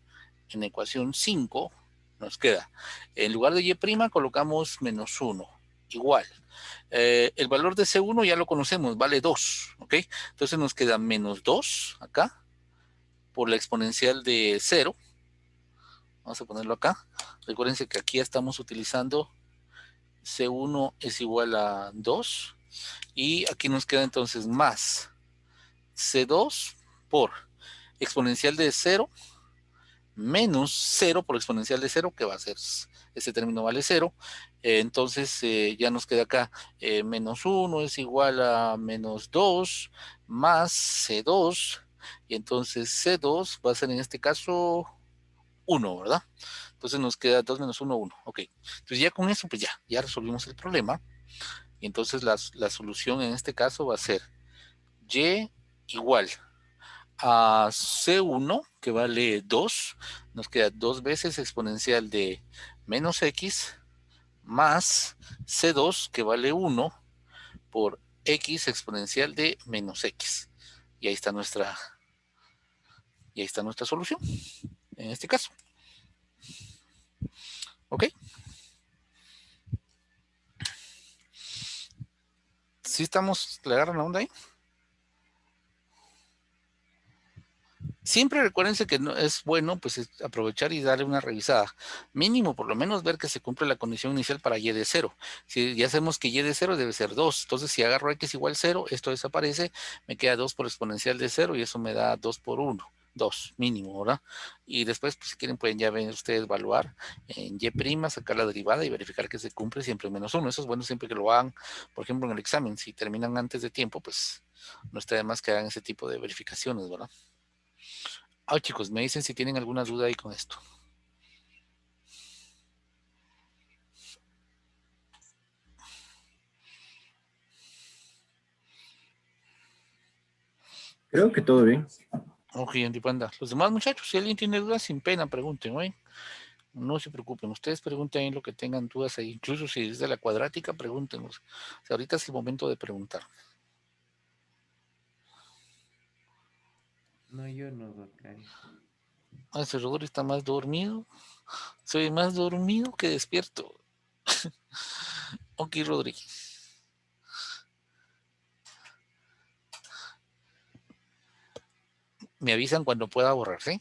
en la ecuación 5, nos queda, en lugar de y' colocamos menos 1, igual. El valor de C1 ya lo conocemos, vale 2, ¿ok? Entonces nos queda menos 2 acá, por la exponencial de 0. Vamos a ponerlo acá. Recuérdense que aquí ya estamos utilizando C1 es igual a 2. Y aquí nos queda entonces más C2 por exponencial de 0 menos 0 por exponencial de 0, que va a ser, este término vale 0. Entonces ya nos queda acá menos 1 es igual a menos 2 más C2. Y entonces C2 va a ser en este caso 1, ¿verdad? Entonces nos queda 2 menos 1, 1. Ok. Entonces ya con eso, pues ya resolvimos el problema. Y entonces la solución en este caso va a ser Y igual a C1, que vale 2, nos queda 2 veces exponencial de menos X, más C2, que vale 1, por X exponencial de menos X. Y ahí está nuestra solución, en este caso. ¿Ok? ¿Sí estamos, le agarran la onda ahí? Siempre recuérdense que no, es bueno pues aprovechar y darle una revisada. Mínimo, por lo menos, ver que se cumple la condición inicial para y de 0. Si ya sabemos que y de 0 debe ser 2. Entonces, si agarro x igual 0, esto desaparece, me queda 2 por exponencial de 0 y eso me da 2 por 1. 2 mínimo, ¿verdad? Y después, pues si quieren, pueden ya ver ustedes evaluar en y', sacar la derivada y verificar que se cumple siempre menos 1. Eso es bueno siempre que lo hagan, por ejemplo, en el examen. Si terminan antes de tiempo, pues no está de más que hagan ese tipo de verificaciones, ¿verdad? Ah, chicos, me dicen si tienen alguna duda ahí con esto. Creo que todo bien. Ok, Andy Panda. Los demás muchachos, si alguien tiene dudas, sin pena, pregunten, ¿no? No se preocupen, ustedes pregunten ahí lo que tengan dudas ahí. Incluso si es de la cuadrática, pregúntenos. O sea, ahorita es el momento de preguntar. No, yo no, Docario. Ese Rodri está más dormido. Soy más dormido que despierto. Ok, Rodri. Me avisan cuando pueda borrar, ¿sí?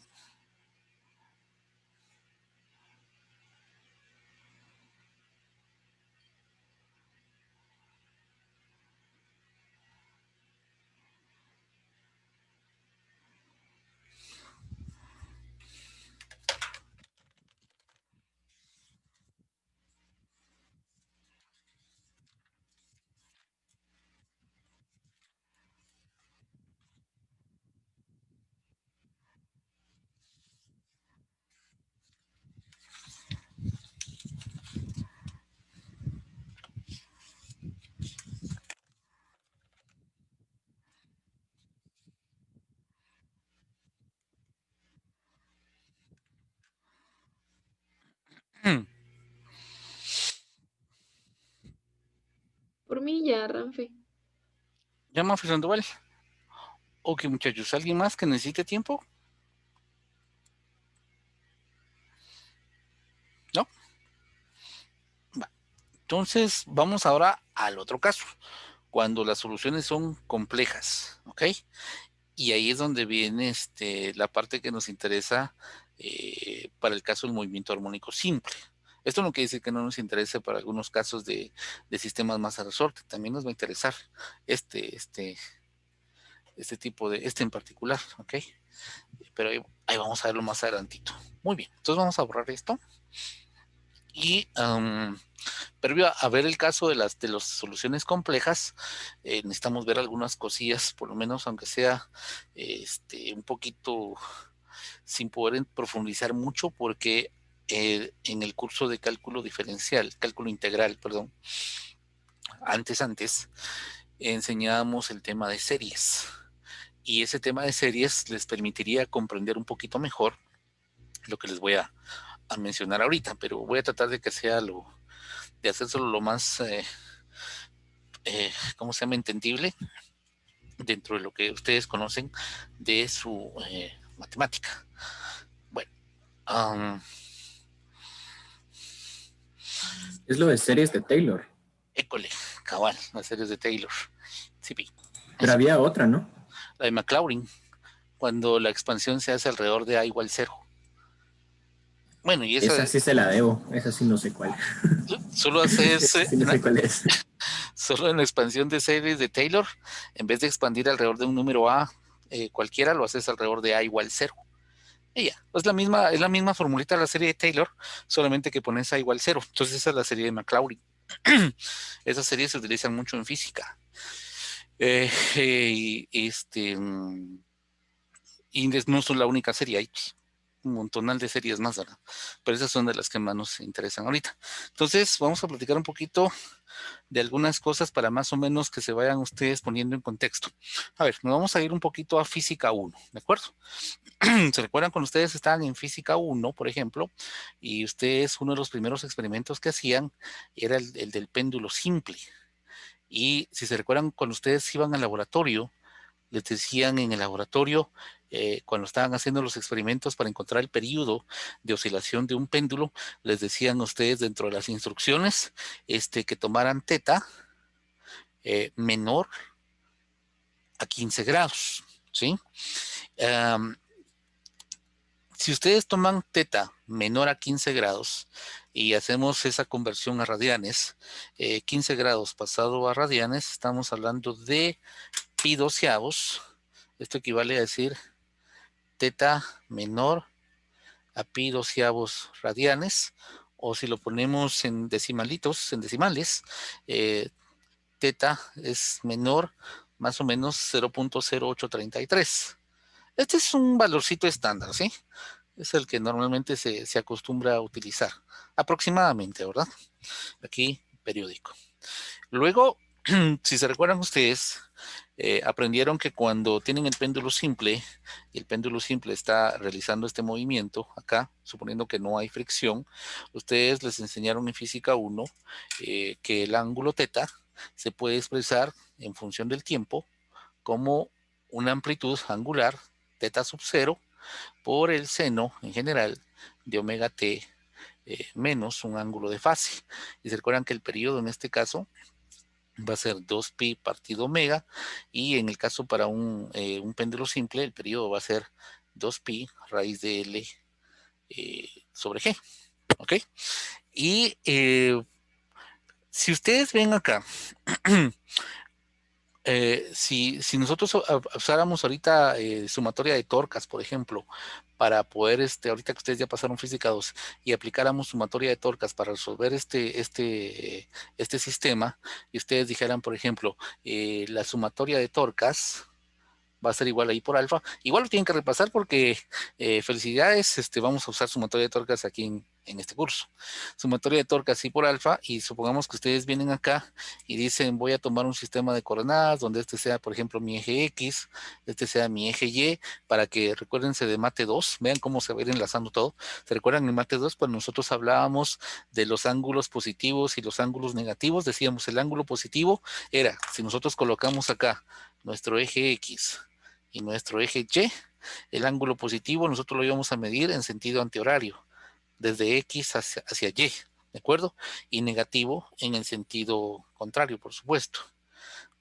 Por mí ya, Ranfe. Llama a Sandoval. Ok, muchachos, ¿alguien más que necesite tiempo? ¿No? Va. Entonces, vamos ahora al otro caso, cuando las soluciones son complejas, ¿ok? Y ahí es donde viene la parte que nos interesa para el caso del movimiento armónico simple. Esto no quiere decir que no nos interese para algunos casos de sistemas más a resorte. También nos va a interesar este tipo este en particular, ¿ok? Pero ahí vamos a verlo más adelantito. Muy bien, entonces vamos a borrar esto. Y previo a ver el caso de las soluciones complejas, necesitamos ver algunas cosillas, por lo menos aunque sea un poquito sin poder profundizar mucho, porque en el curso de cálculo diferencial, cálculo integral, perdón, antes, enseñábamos el tema de series. Y ese tema de series les permitiría comprender un poquito mejor lo que les voy a mencionar ahorita, pero voy a tratar de que sea de hacérselo lo más, ¿cómo se llama? Entendible dentro de lo que ustedes conocen de su matemática. Bueno, Es lo de series de Taylor. école, cabal, las series de Taylor. Sí, pero había otra, ¿no? La de Maclaurin, cuando la expansión se hace alrededor de A igual 0. Bueno, y esa sí se la debo, esa sí no sé cuál. Solo haces sí no sé cuál es. Solo en la expansión de series de Taylor, en vez de expandir alrededor de un número A cualquiera, lo haces alrededor de A igual 0. Y ya, es la misma formulita de la serie de Taylor, solamente que pones A igual 0. Entonces esa es la serie de Maclaurin. Esas series se utilizan mucho en física. Y no son la única serie, hay un montonal de series más, ¿verdad? Pero esas son de las que más nos interesan ahorita. Entonces, vamos a platicar un poquito de algunas cosas para más o menos que se vayan ustedes poniendo en contexto. A ver, nos vamos a ir un poquito a física 1, ¿de acuerdo? ¿Se recuerdan cuando ustedes estaban en física 1, por ejemplo, y ustedes uno de los primeros experimentos que hacían era el del péndulo simple? Y si se recuerdan, cuando ustedes iban al laboratorio, les decían en el laboratorio, cuando estaban haciendo los experimentos para encontrar el periodo de oscilación de un péndulo, les decían a ustedes dentro de las instrucciones que tomaran teta menor a 15 grados, ¿sí? Si ustedes toman teta menor a 15 grados y hacemos esa conversión a radianes, 15 grados pasado a radianes, estamos hablando de pi doceavos. Esto equivale a decir teta menor a pi doceavos radianes, o si lo ponemos en decimalitos, en decimales, teta es menor más o menos 0.0833. Este es un valorcito estándar, ¿sí? Es el que normalmente se acostumbra a utilizar, aproximadamente, ¿verdad? Aquí, periódico. Luego, si se recuerdan ustedes, aprendieron que cuando tienen el péndulo simple, y el péndulo simple está realizando este movimiento, acá, suponiendo que no hay fricción, ustedes les enseñaron en física 1 que el ángulo teta se puede expresar en función del tiempo como una amplitud angular, teta sub 0, por el seno en general de omega t menos un ángulo de fase. Y se recuerdan que el periodo en este caso va a ser 2pi partido omega, y en el caso para un péndulo simple, el periodo va a ser 2pi raíz de L sobre G. ¿Ok? Y si ustedes ven acá, si nosotros usáramos ahorita sumatoria de torcas, por ejemplo, para poder, ahorita que ustedes ya pasaron física 2, y aplicáramos sumatoria de torcas para resolver este sistema, y ustedes dijeran, por ejemplo, la sumatoria de torcas va a ser igual ahí por alfa. Igual lo tienen que repasar porque felicidades, vamos a usar sumatoria de torcas aquí en este curso. Sumatoria de torcas y por alfa, y supongamos que ustedes vienen acá y dicen voy a tomar un sistema de coordenadas donde este sea, por ejemplo, mi eje X, este sea mi eje Y, para que recuérdense de mate 2, vean cómo se va a ir enlazando todo. ¿Se recuerdan en mate 2 cuando nosotros hablábamos de los ángulos positivos y los ángulos negativos? Decíamos el ángulo positivo era, si nosotros colocamos acá nuestro eje X y nuestro eje Y, el ángulo positivo nosotros lo íbamos a medir en sentido antihorario, desde X hacia Y, ¿de acuerdo? Y negativo en el sentido contrario, por supuesto.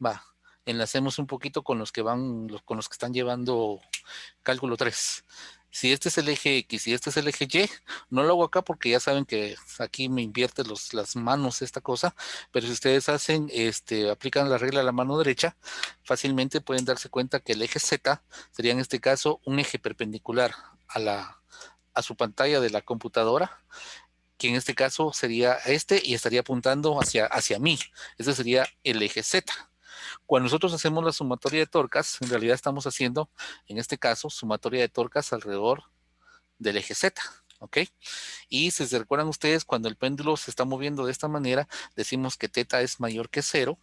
Va, enlacemos un poquito con los que están llevando cálculo 3. Si este es el eje X y este es el eje Y, no lo hago acá porque ya saben que aquí me invierte las manos esta cosa, pero si ustedes aplican la regla de la mano derecha, fácilmente pueden darse cuenta que el eje Z sería en este caso un eje perpendicular a su pantalla de la computadora, que en este caso sería y estaría apuntando hacia mí. Ese sería el eje Z. Cuando nosotros hacemos la sumatoria de torcas, en realidad estamos haciendo, en este caso, sumatoria de torcas alrededor del eje Z, ¿ok? Y si se recuerdan ustedes, cuando el péndulo se está moviendo de esta manera, decimos que teta es mayor que 0,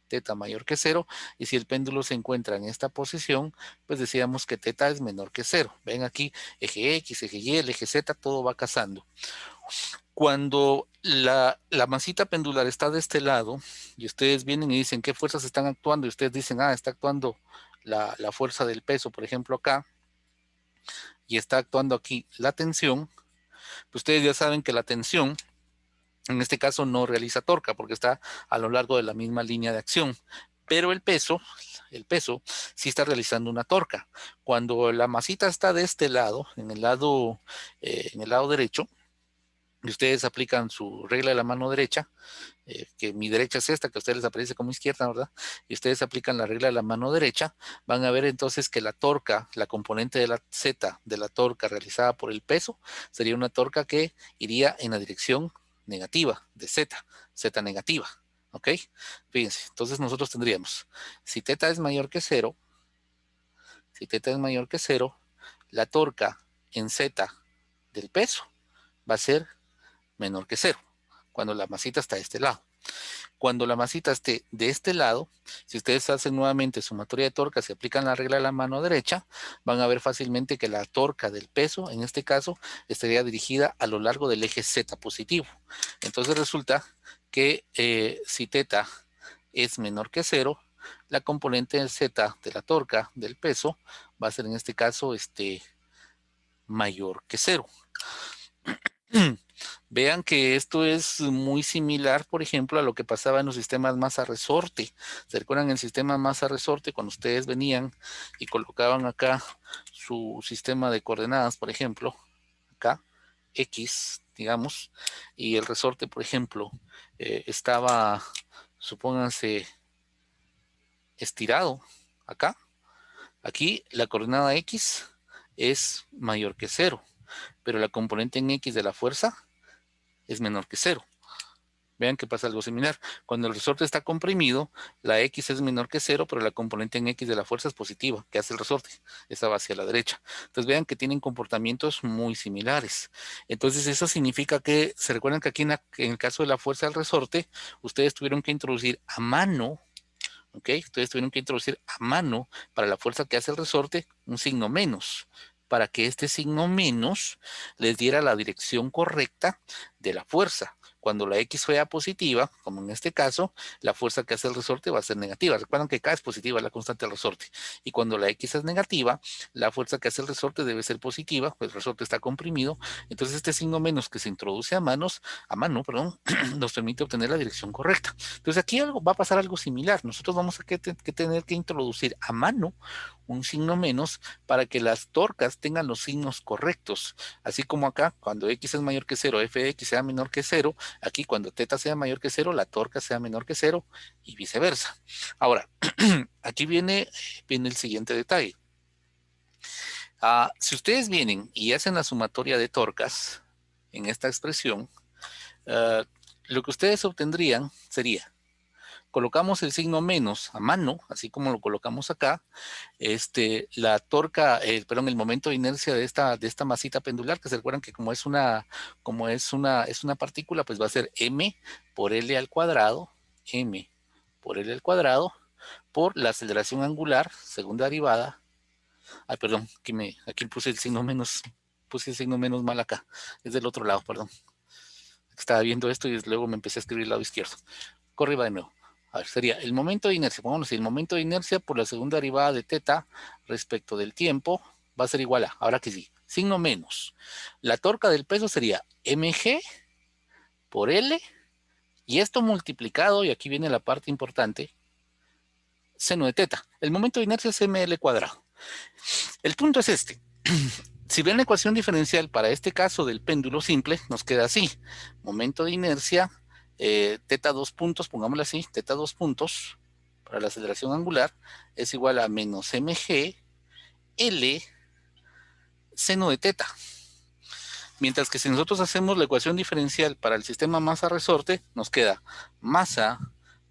teta mayor que 0, y si el péndulo se encuentra en esta posición, pues decíamos que teta es menor que 0. Ven aquí, eje X, eje Y, el eje Z, todo va casando. Cuando la masita pendular está de este lado y ustedes vienen y dicen qué fuerzas están actuando, y ustedes dicen, está actuando la fuerza del peso, por ejemplo, acá, y está actuando aquí la tensión, pues ustedes ya saben que la tensión en este caso no realiza torca porque está a lo largo de la misma línea de acción, pero el peso sí está realizando una torca. Cuando la masita está de este lado, en el lado derecho, y ustedes aplican su regla de la mano derecha, que mi derecha es esta, que a ustedes les aparece como izquierda, ¿verdad? Y ustedes aplican la regla de la mano derecha, van a ver entonces que la torca, la componente de la Z de la torca realizada por el peso, sería una torca que iría en la dirección negativa de Z negativa, ¿ok? Fíjense, entonces nosotros tendríamos, si teta es mayor que 0, la torca en Z del peso va a ser menor que 0, cuando la masita está de este lado. Cuando la masita esté de este lado, si ustedes hacen nuevamente sumatoria de torcas y aplican la regla de la mano derecha, van a ver fácilmente que la torca del peso, en este caso, estaría dirigida a lo largo del eje Z positivo. Entonces resulta que si teta es menor que 0, la componente del Z de la torca del peso va a ser en este caso mayor que 0. Vean que esto es muy similar, por ejemplo, a lo que pasaba en los sistemas masa-resorte. ¿Se recuerdan el sistema masa-resorte cuando ustedes venían y colocaban acá su sistema de coordenadas, por ejemplo, acá, X, digamos, y el resorte, por ejemplo, estaba, supónganse, estirado acá? Aquí la coordenada X es mayor que 0, pero la componente en X de la fuerza es menor que 0. Vean que pasa algo similar. Cuando el resorte está comprimido, la X es menor que 0, pero la componente en X de la fuerza es positiva, que hace el resorte. Esa va hacia la derecha. Entonces vean que tienen comportamientos muy similares. Entonces eso significa que, ¿se recuerdan que aquí en el caso de la fuerza del resorte, ustedes tuvieron que introducir a mano, ¿ok? Ustedes tuvieron que introducir a mano para la fuerza que hace el resorte un signo menos, para que este signo menos les diera la dirección correcta de la fuerza. Cuando la X sea positiva, como en este caso, la fuerza que hace el resorte va a ser negativa. Recuerden que K es positiva, la constante del resorte. Y cuando la X es negativa, la fuerza que hace el resorte debe ser positiva, pues el resorte está comprimido. Entonces este signo menos que se introduce a mano, nos permite obtener la dirección correcta. Entonces aquí va a pasar algo similar. Nosotros vamos a tener que introducir a mano un signo menos para que las torcas tengan los signos correctos. Así como acá, cuando X es mayor que 0, f de X sea menor que 0, aquí cuando θ sea mayor que 0, la torca sea menor que 0 y viceversa. Ahora, aquí viene el siguiente detalle. Si ustedes vienen y hacen la sumatoria de torcas en esta expresión, lo que ustedes obtendrían sería, colocamos el signo menos a mano, así como lo colocamos acá, la torca, el momento de inercia de esta masita pendular, que se recuerdan que como es una partícula, pues va a ser m por L al cuadrado, m por L al cuadrado, por la aceleración angular, segunda derivada. Perdón, aquí puse el signo menos mal acá, es del otro lado, perdón. Estaba viendo esto y luego me empecé a escribir el lado izquierdo. Corre de nuevo. A ver, sería el momento de inercia. Pongámoslo así, el momento de inercia por la segunda derivada de θ respecto del tiempo va a ser igual a, ahora que sí, signo menos. La torca del peso sería mg por L, y esto multiplicado, y aquí viene la parte importante, seno de θ. El momento de inercia es ml cuadrado. El punto es este. Si ven la ecuación diferencial para este caso del péndulo simple, nos queda así. Momento de inercia, θ 2 puntos, pongámoslo así, θ 2 puntos, para la aceleración angular, es igual a menos mg L seno de θ. Mientras que si nosotros hacemos la ecuación diferencial para el sistema masa-resorte, nos queda masa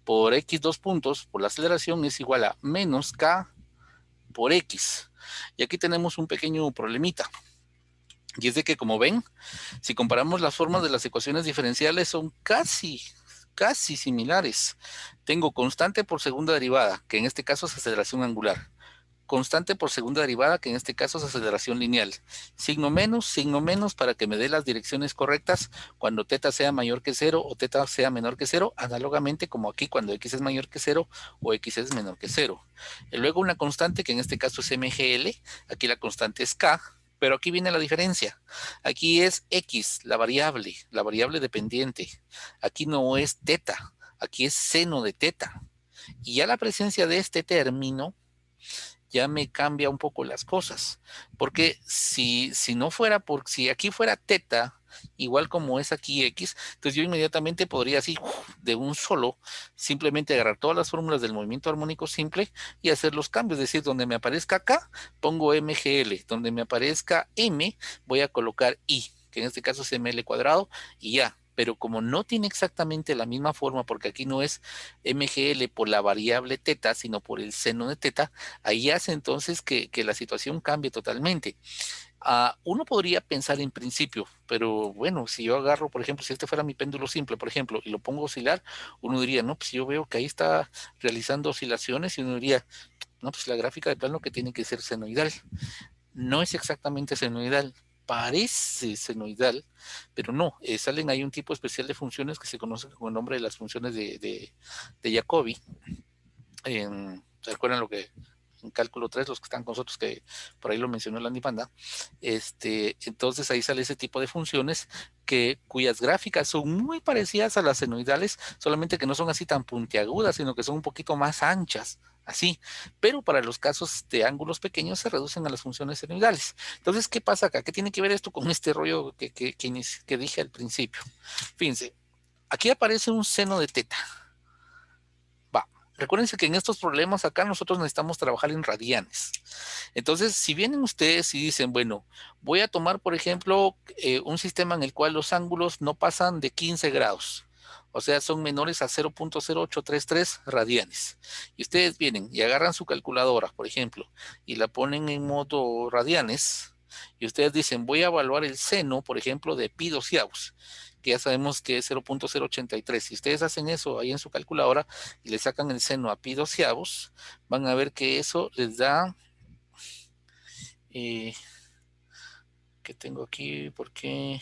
por x 2 puntos por la aceleración es igual a menos k por x. Y aquí tenemos un pequeño problemita. Y es de que, como ven, si comparamos las formas de las ecuaciones diferenciales, son casi similares. Tengo constante por segunda derivada, que en este caso es aceleración angular. Constante por segunda derivada, que en este caso es aceleración lineal. Signo menos para que me dé las direcciones correctas cuando θ sea mayor que 0 o θ sea menor que 0, análogamente como aquí cuando x es mayor que 0 o x es menor que 0. Y luego una constante que en este caso es mgl, aquí la constante es k, pero aquí viene la diferencia. Aquí es x, la variable dependiente. Aquí no es θ, aquí es seno de θ. Y ya la presencia de este término ya me cambia un poco las cosas, porque si aquí fuera θ, igual como es aquí x, entonces yo inmediatamente podría así, de un solo, simplemente agarrar todas las fórmulas del movimiento armónico simple y hacer los cambios, es decir, donde me aparezca K, pongo mgl, donde me aparezca m, voy a colocar i, que en este caso es ml cuadrado, y ya. Pero como no tiene exactamente la misma forma, porque aquí no es mgl por la variable θ, sino por el seno de θ, ahí hace entonces que la situación cambie totalmente. Uno podría pensar en principio, pero bueno, si yo agarro, por ejemplo, si este fuera mi péndulo simple, por ejemplo, y lo pongo a oscilar, uno diría, no, pues yo veo que ahí está realizando oscilaciones, y uno diría, no, pues la gráfica de plano que tiene que ser senoidal. No es exactamente senoidal, parece senoidal, pero no, salen ahí un tipo especial de funciones que se conocen con el nombre de las funciones de Jacobi. ¿Se acuerdan en cálculo 3, los que están con nosotros, que por ahí lo mencionó el Andy Panda, entonces ahí sale ese tipo de funciones cuyas gráficas son muy parecidas a las senoidales, solamente que no son así tan puntiagudas, sino que son un poquito más anchas, así, pero para los casos de ángulos pequeños se reducen a las funciones senoidales. Entonces, ¿qué pasa acá? ¿Qué tiene que ver esto con este rollo que dije al principio? Fíjense, aquí aparece un seno de teta. Recuérdense que en estos problemas acá nosotros necesitamos trabajar en radianes. Entonces, si vienen ustedes y dicen, bueno, voy a tomar, por ejemplo, un sistema en el cual los ángulos no pasan de 15 grados, o sea, son menores a 0.0833 radianes. Y ustedes vienen y agarran su calculadora, por ejemplo, y la ponen en modo radianes, y ustedes dicen, voy a evaluar el seno, por ejemplo, de pi doceavos, que ya sabemos que es 0.083. Si ustedes hacen eso ahí en su calculadora y le sacan el seno a pi doceavos, van a ver que eso les da, ¿qué tengo aquí? ¿Por qué?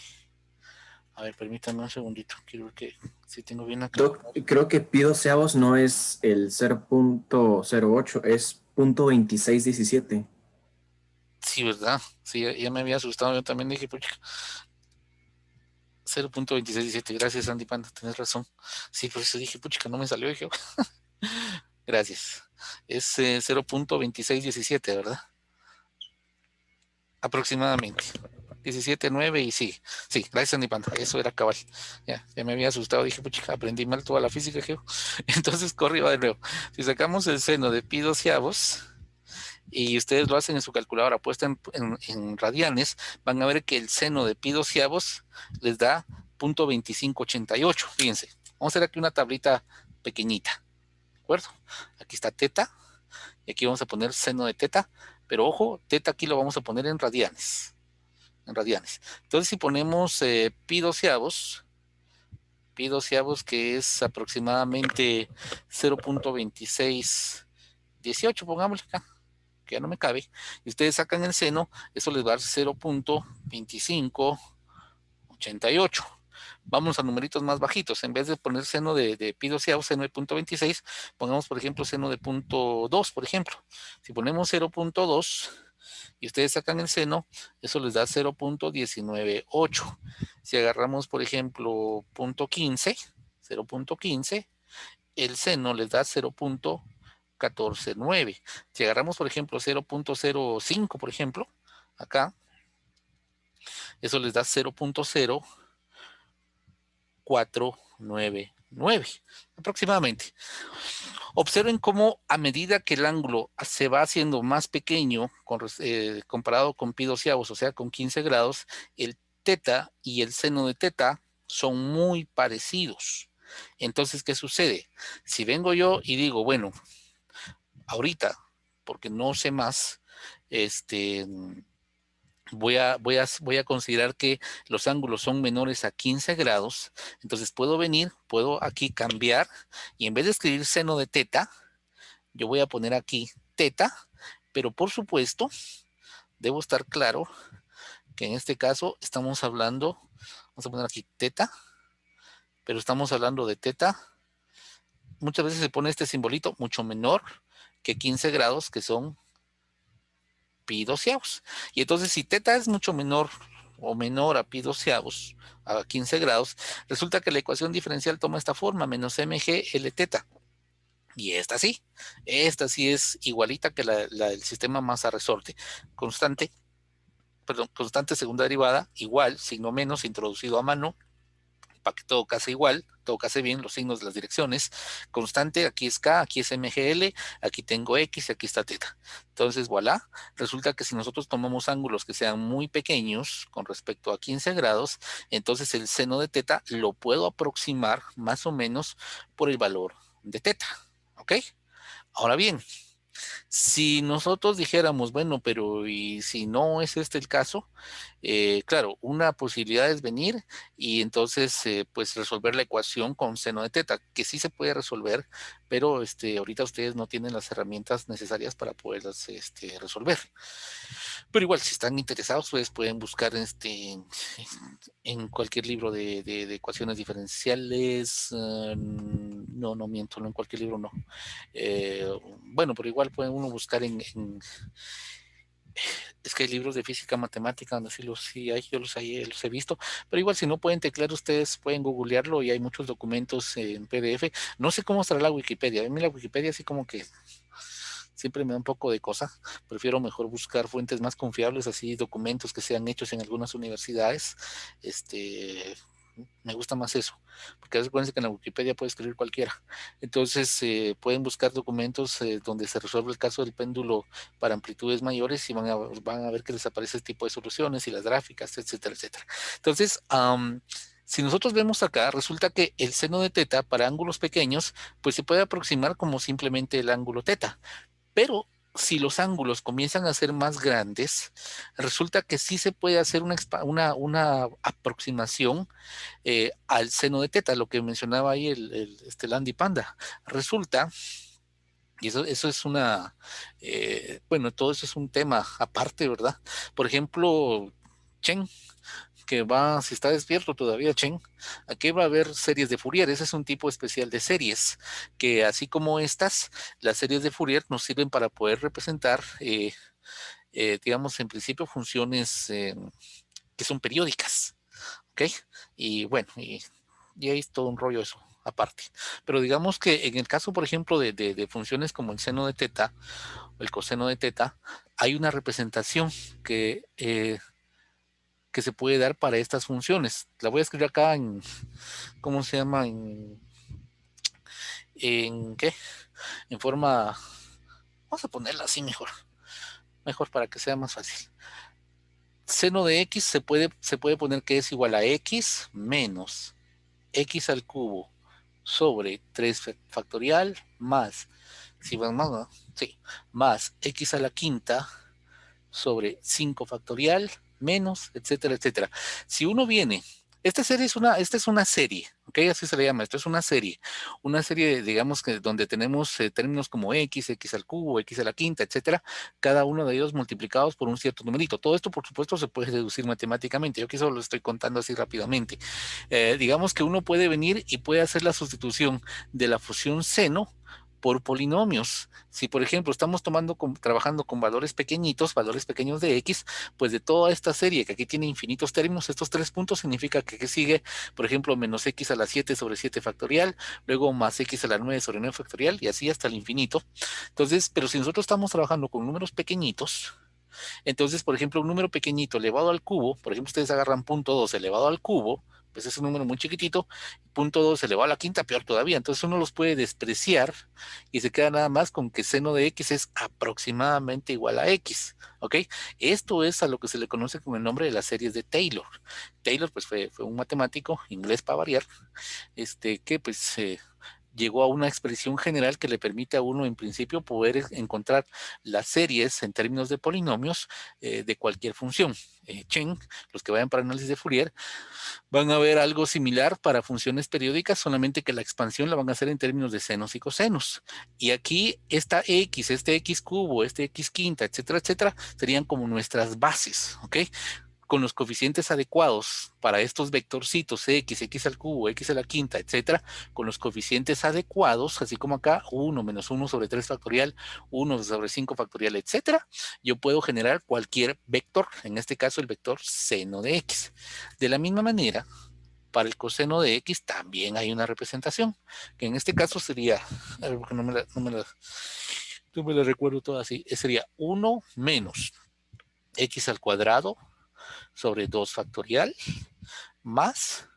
A ver, permítanme un segundito, quiero ver que si tengo bien acá. Doc, creo que pi doceavos no es el 0.08, es 0.2617. Sí, ¿verdad? Sí, ya me había asustado, yo también dije, pucha, 0.2617, gracias Andy Panda, tenés razón. Sí, por eso dije, pucha, no me salió, dije, gracias. Es 0.2617, ¿verdad? Aproximadamente. 17.9 y sí, gracias Andy Panda, eso era cabal. Ya me había asustado, dije, pucha, aprendí mal toda la física, Geo. Entonces corrió de nuevo. Si sacamos el seno de pi doceavos, y ustedes lo hacen en su calculadora puesta en radianes, van a ver que el seno de pi doceavos les da 0.2588. Fíjense, vamos a hacer aquí una tablita pequeñita, ¿de acuerdo? Aquí está teta, y aquí vamos a poner seno de teta, pero ojo, teta aquí lo vamos a poner en radianes. Entonces, si ponemos pi doceavos, que es aproximadamente 0.2618, pongámosle acá, que ya no me cabe, y ustedes sacan el seno, eso les va a dar 0.2588. Vamos a numeritos más bajitos, en vez de poner seno de pi doceavos, seno de 0.26, pongamos por ejemplo seno de 0.2, por ejemplo. Si ponemos 0.2 y ustedes sacan el seno, eso les da 0.198. Si agarramos por ejemplo 0.15, el seno les da 0.149. Si agarramos, por ejemplo, 0.05, por ejemplo, acá, eso les da 0.0499 aproximadamente. Observen cómo a medida que el ángulo se va haciendo más pequeño comparado con pi doceavos, o sea, con 15 grados, el teta y el seno de teta son muy parecidos. Entonces, ¿qué sucede? Si vengo yo y digo, bueno, ahorita, porque no sé más, voy a considerar que los ángulos son menores a 15 grados, entonces puedo aquí cambiar, y en vez de escribir seno de teta, yo voy a poner aquí teta, pero por supuesto, debo estar claro que en este caso estamos hablando, vamos a poner aquí teta, pero estamos hablando de teta, muchas veces se pone este simbolito mucho menor que 15 grados, que son pi doceavos. Y entonces si teta es mucho menor o menor a pi doceavos, a 15 grados, resulta que la ecuación diferencial toma esta forma, menos mg L teta. Y esta sí es igualita que la del sistema masa resorte. Constante segunda derivada, igual, signo menos introducido a mano, para que todo case igual, todo case bien, los signos de las direcciones. Constante, aquí es K, aquí es MGL, aquí tengo X y aquí está teta. Entonces, voilà, resulta que si nosotros tomamos ángulos que sean muy pequeños con respecto a 15 grados, entonces el seno de teta lo puedo aproximar más o menos por el valor de teta, ¿ok? Ahora bien, si nosotros dijéramos, bueno, pero ¿y si no es este el caso? Claro, una posibilidad es venir y entonces pues resolver la ecuación con seno de teta, que sí se puede resolver, pero ahorita ustedes no tienen las herramientas necesarias para poderlas resolver. Pero igual, si están interesados, pues pueden buscar en cualquier libro de ecuaciones diferenciales. No miento, no en cualquier libro, no. Bueno, pero igual puede uno buscar es que hay libros de física matemática donde sí hay, yo los he visto, pero igual si no pueden teclear ustedes pueden googlearlo y hay muchos documentos en PDF. No sé cómo estará la Wikipedia. A mí la Wikipedia así como que siempre me da un poco de cosa. Prefiero mejor buscar fuentes más confiables, así documentos que sean hechos en algunas universidades. Me gusta más eso, porque a veces acuérdense que en la Wikipedia puede escribir cualquiera. Entonces pueden buscar documentos donde se resuelve el caso del péndulo para amplitudes mayores y van a ver que les aparece este tipo de soluciones y las gráficas, etcétera, etcétera. Entonces, si nosotros vemos acá, resulta que el seno de teta para ángulos pequeños, pues se puede aproximar como simplemente el ángulo teta. Pero si los ángulos comienzan a ser más grandes, resulta que sí se puede hacer una aproximación al seno de teta, lo que mencionaba ahí este Landy Panda. Resulta, y eso es bueno, todo eso es un tema aparte, ¿verdad? Por ejemplo, Chen, si está despierto todavía, Chen, aquí va a haber series de Fourier. Ese es un tipo especial de series, que así como estas, las series de Fourier nos sirven para poder representar, digamos, en principio funciones que son periódicas, ¿ok? Y bueno, y ahí es todo un rollo eso, aparte. Pero digamos que en el caso, por ejemplo, de funciones como el seno de teta o el coseno de teta, hay una representación que se puede dar para estas funciones. La voy a escribir acá ¿cómo se llama? ¿Qué? En forma, vamos a ponerla así mejor para que sea más fácil. Seno de x se puede poner que es igual a x menos x al cubo sobre 3 factorial más, si van más, ¿no? Sí, más x a la quinta sobre 5 factorial menos, etcétera, etcétera. Si uno viene, esta es una serie, ¿ok? Así se le llama, esto es una serie, digamos, que donde tenemos términos como x al cubo, x a la quinta, etcétera, cada uno de ellos multiplicados por un cierto numerito. Todo esto, por supuesto, se puede deducir matemáticamente. Yo aquí solo lo estoy contando así rápidamente. Digamos que uno puede venir y puede hacer la sustitución de la función seno por polinomios. Si, por ejemplo, estamos trabajando con valores pequeños de x, pues de toda esta serie que aquí tiene infinitos términos, estos 3 puntos significa que aquí sigue, por ejemplo, menos x a la 7 sobre 7 factorial, luego más x a la 9 sobre 9 factorial, y así hasta el infinito. Entonces, pero si nosotros estamos trabajando con números pequeñitos, entonces, por ejemplo, un número pequeñito elevado al cubo, por ejemplo, ustedes agarran 0.2 elevado al cubo, pues es un número muy chiquitito, 0.2 elevado a la quinta, peor todavía. Entonces uno los puede despreciar y se queda nada más con que seno de x es aproximadamente igual a x, ¿ok? Esto es a lo que se le conoce con el nombre de las series de Taylor. Taylor, pues fue un matemático, inglés para variar, que pues llegó a una expresión general que le permite a uno, en principio, poder encontrar las series en términos de polinomios de cualquier función. Chen, los que vayan para análisis de Fourier, van a ver algo similar para funciones periódicas, solamente que la expansión la van a hacer en términos de senos y cosenos. Y aquí esta x, este x cubo, este x quinta, etcétera, etcétera, serían como nuestras bases, ¿ok? Con los coeficientes adecuados para estos vectorcitos x al cubo, x a la quinta, etcétera, con los coeficientes adecuados, así como acá, 1 menos 1 sobre 3 factorial, 1 sobre 5 factorial, etcétera, yo puedo generar cualquier vector, en este caso el vector seno de x. De la misma manera, para el coseno de x también hay una representación, que en este caso sería, a ver, porque no me la recuerdo toda así, sería 1 menos x al cuadrado sobre 2 factorial más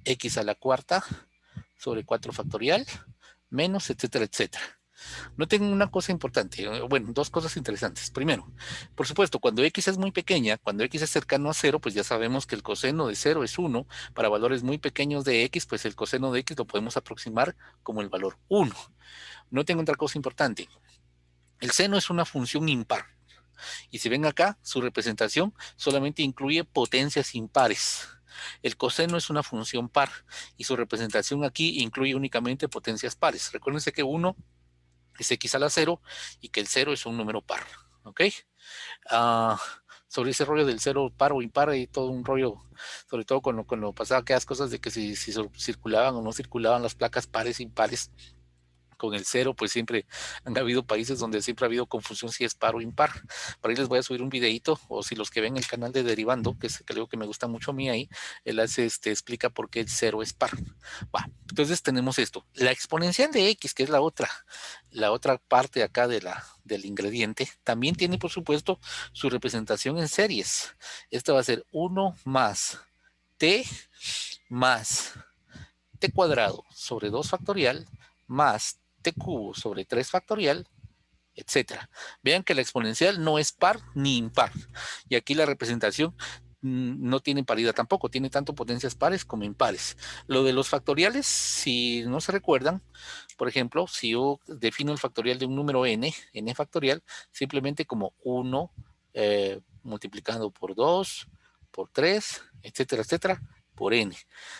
x a la cuarta sobre 4 factorial menos, etcétera, etcétera. Noten una cosa importante, bueno, dos cosas interesantes. Primero, por supuesto, cuando x es muy pequeña, cuando x es cercano a 0, pues ya sabemos que el coseno de 0 es 1. Para valores muy pequeños de x, pues el coseno de x lo podemos aproximar como el valor 1. Noten otra cosa importante. El seno es una función impar. Y si ven acá, su representación solamente incluye potencias impares. El coseno es una función par y su representación aquí incluye únicamente potencias pares. Recuérdense que 1 es x a la 0 y que el 0 es un número par. ¿Ok? sobre ese rollo del cero par o impar y todo un rollo, sobre todo cuando pasaba aquellas cosas de que si circulaban o no circulaban las placas pares, impares. Con el cero, pues siempre han habido países donde siempre ha habido confusión si es par o impar. Por ahí les voy a subir un videito, o si los que ven el canal de Derivando, que creo que me gusta mucho a mí ahí, él hace, explica por qué el cero es par. Va, entonces tenemos esto. La exponencial de x, que es la otra parte acá del ingrediente, también tiene, por supuesto, su representación en series. Esta va a ser 1 más t más t cuadrado sobre 2 factorial más t cubo sobre 3 factorial, etcétera. Vean que la exponencial no es par ni impar. Y aquí la representación no tiene paridad tampoco, tiene tanto potencias pares como impares. Lo de los factoriales, si no se recuerdan, por ejemplo, si yo defino el factorial de un número n factorial, simplemente como 1 multiplicando por 2, por 3, etcétera, etcétera, por n.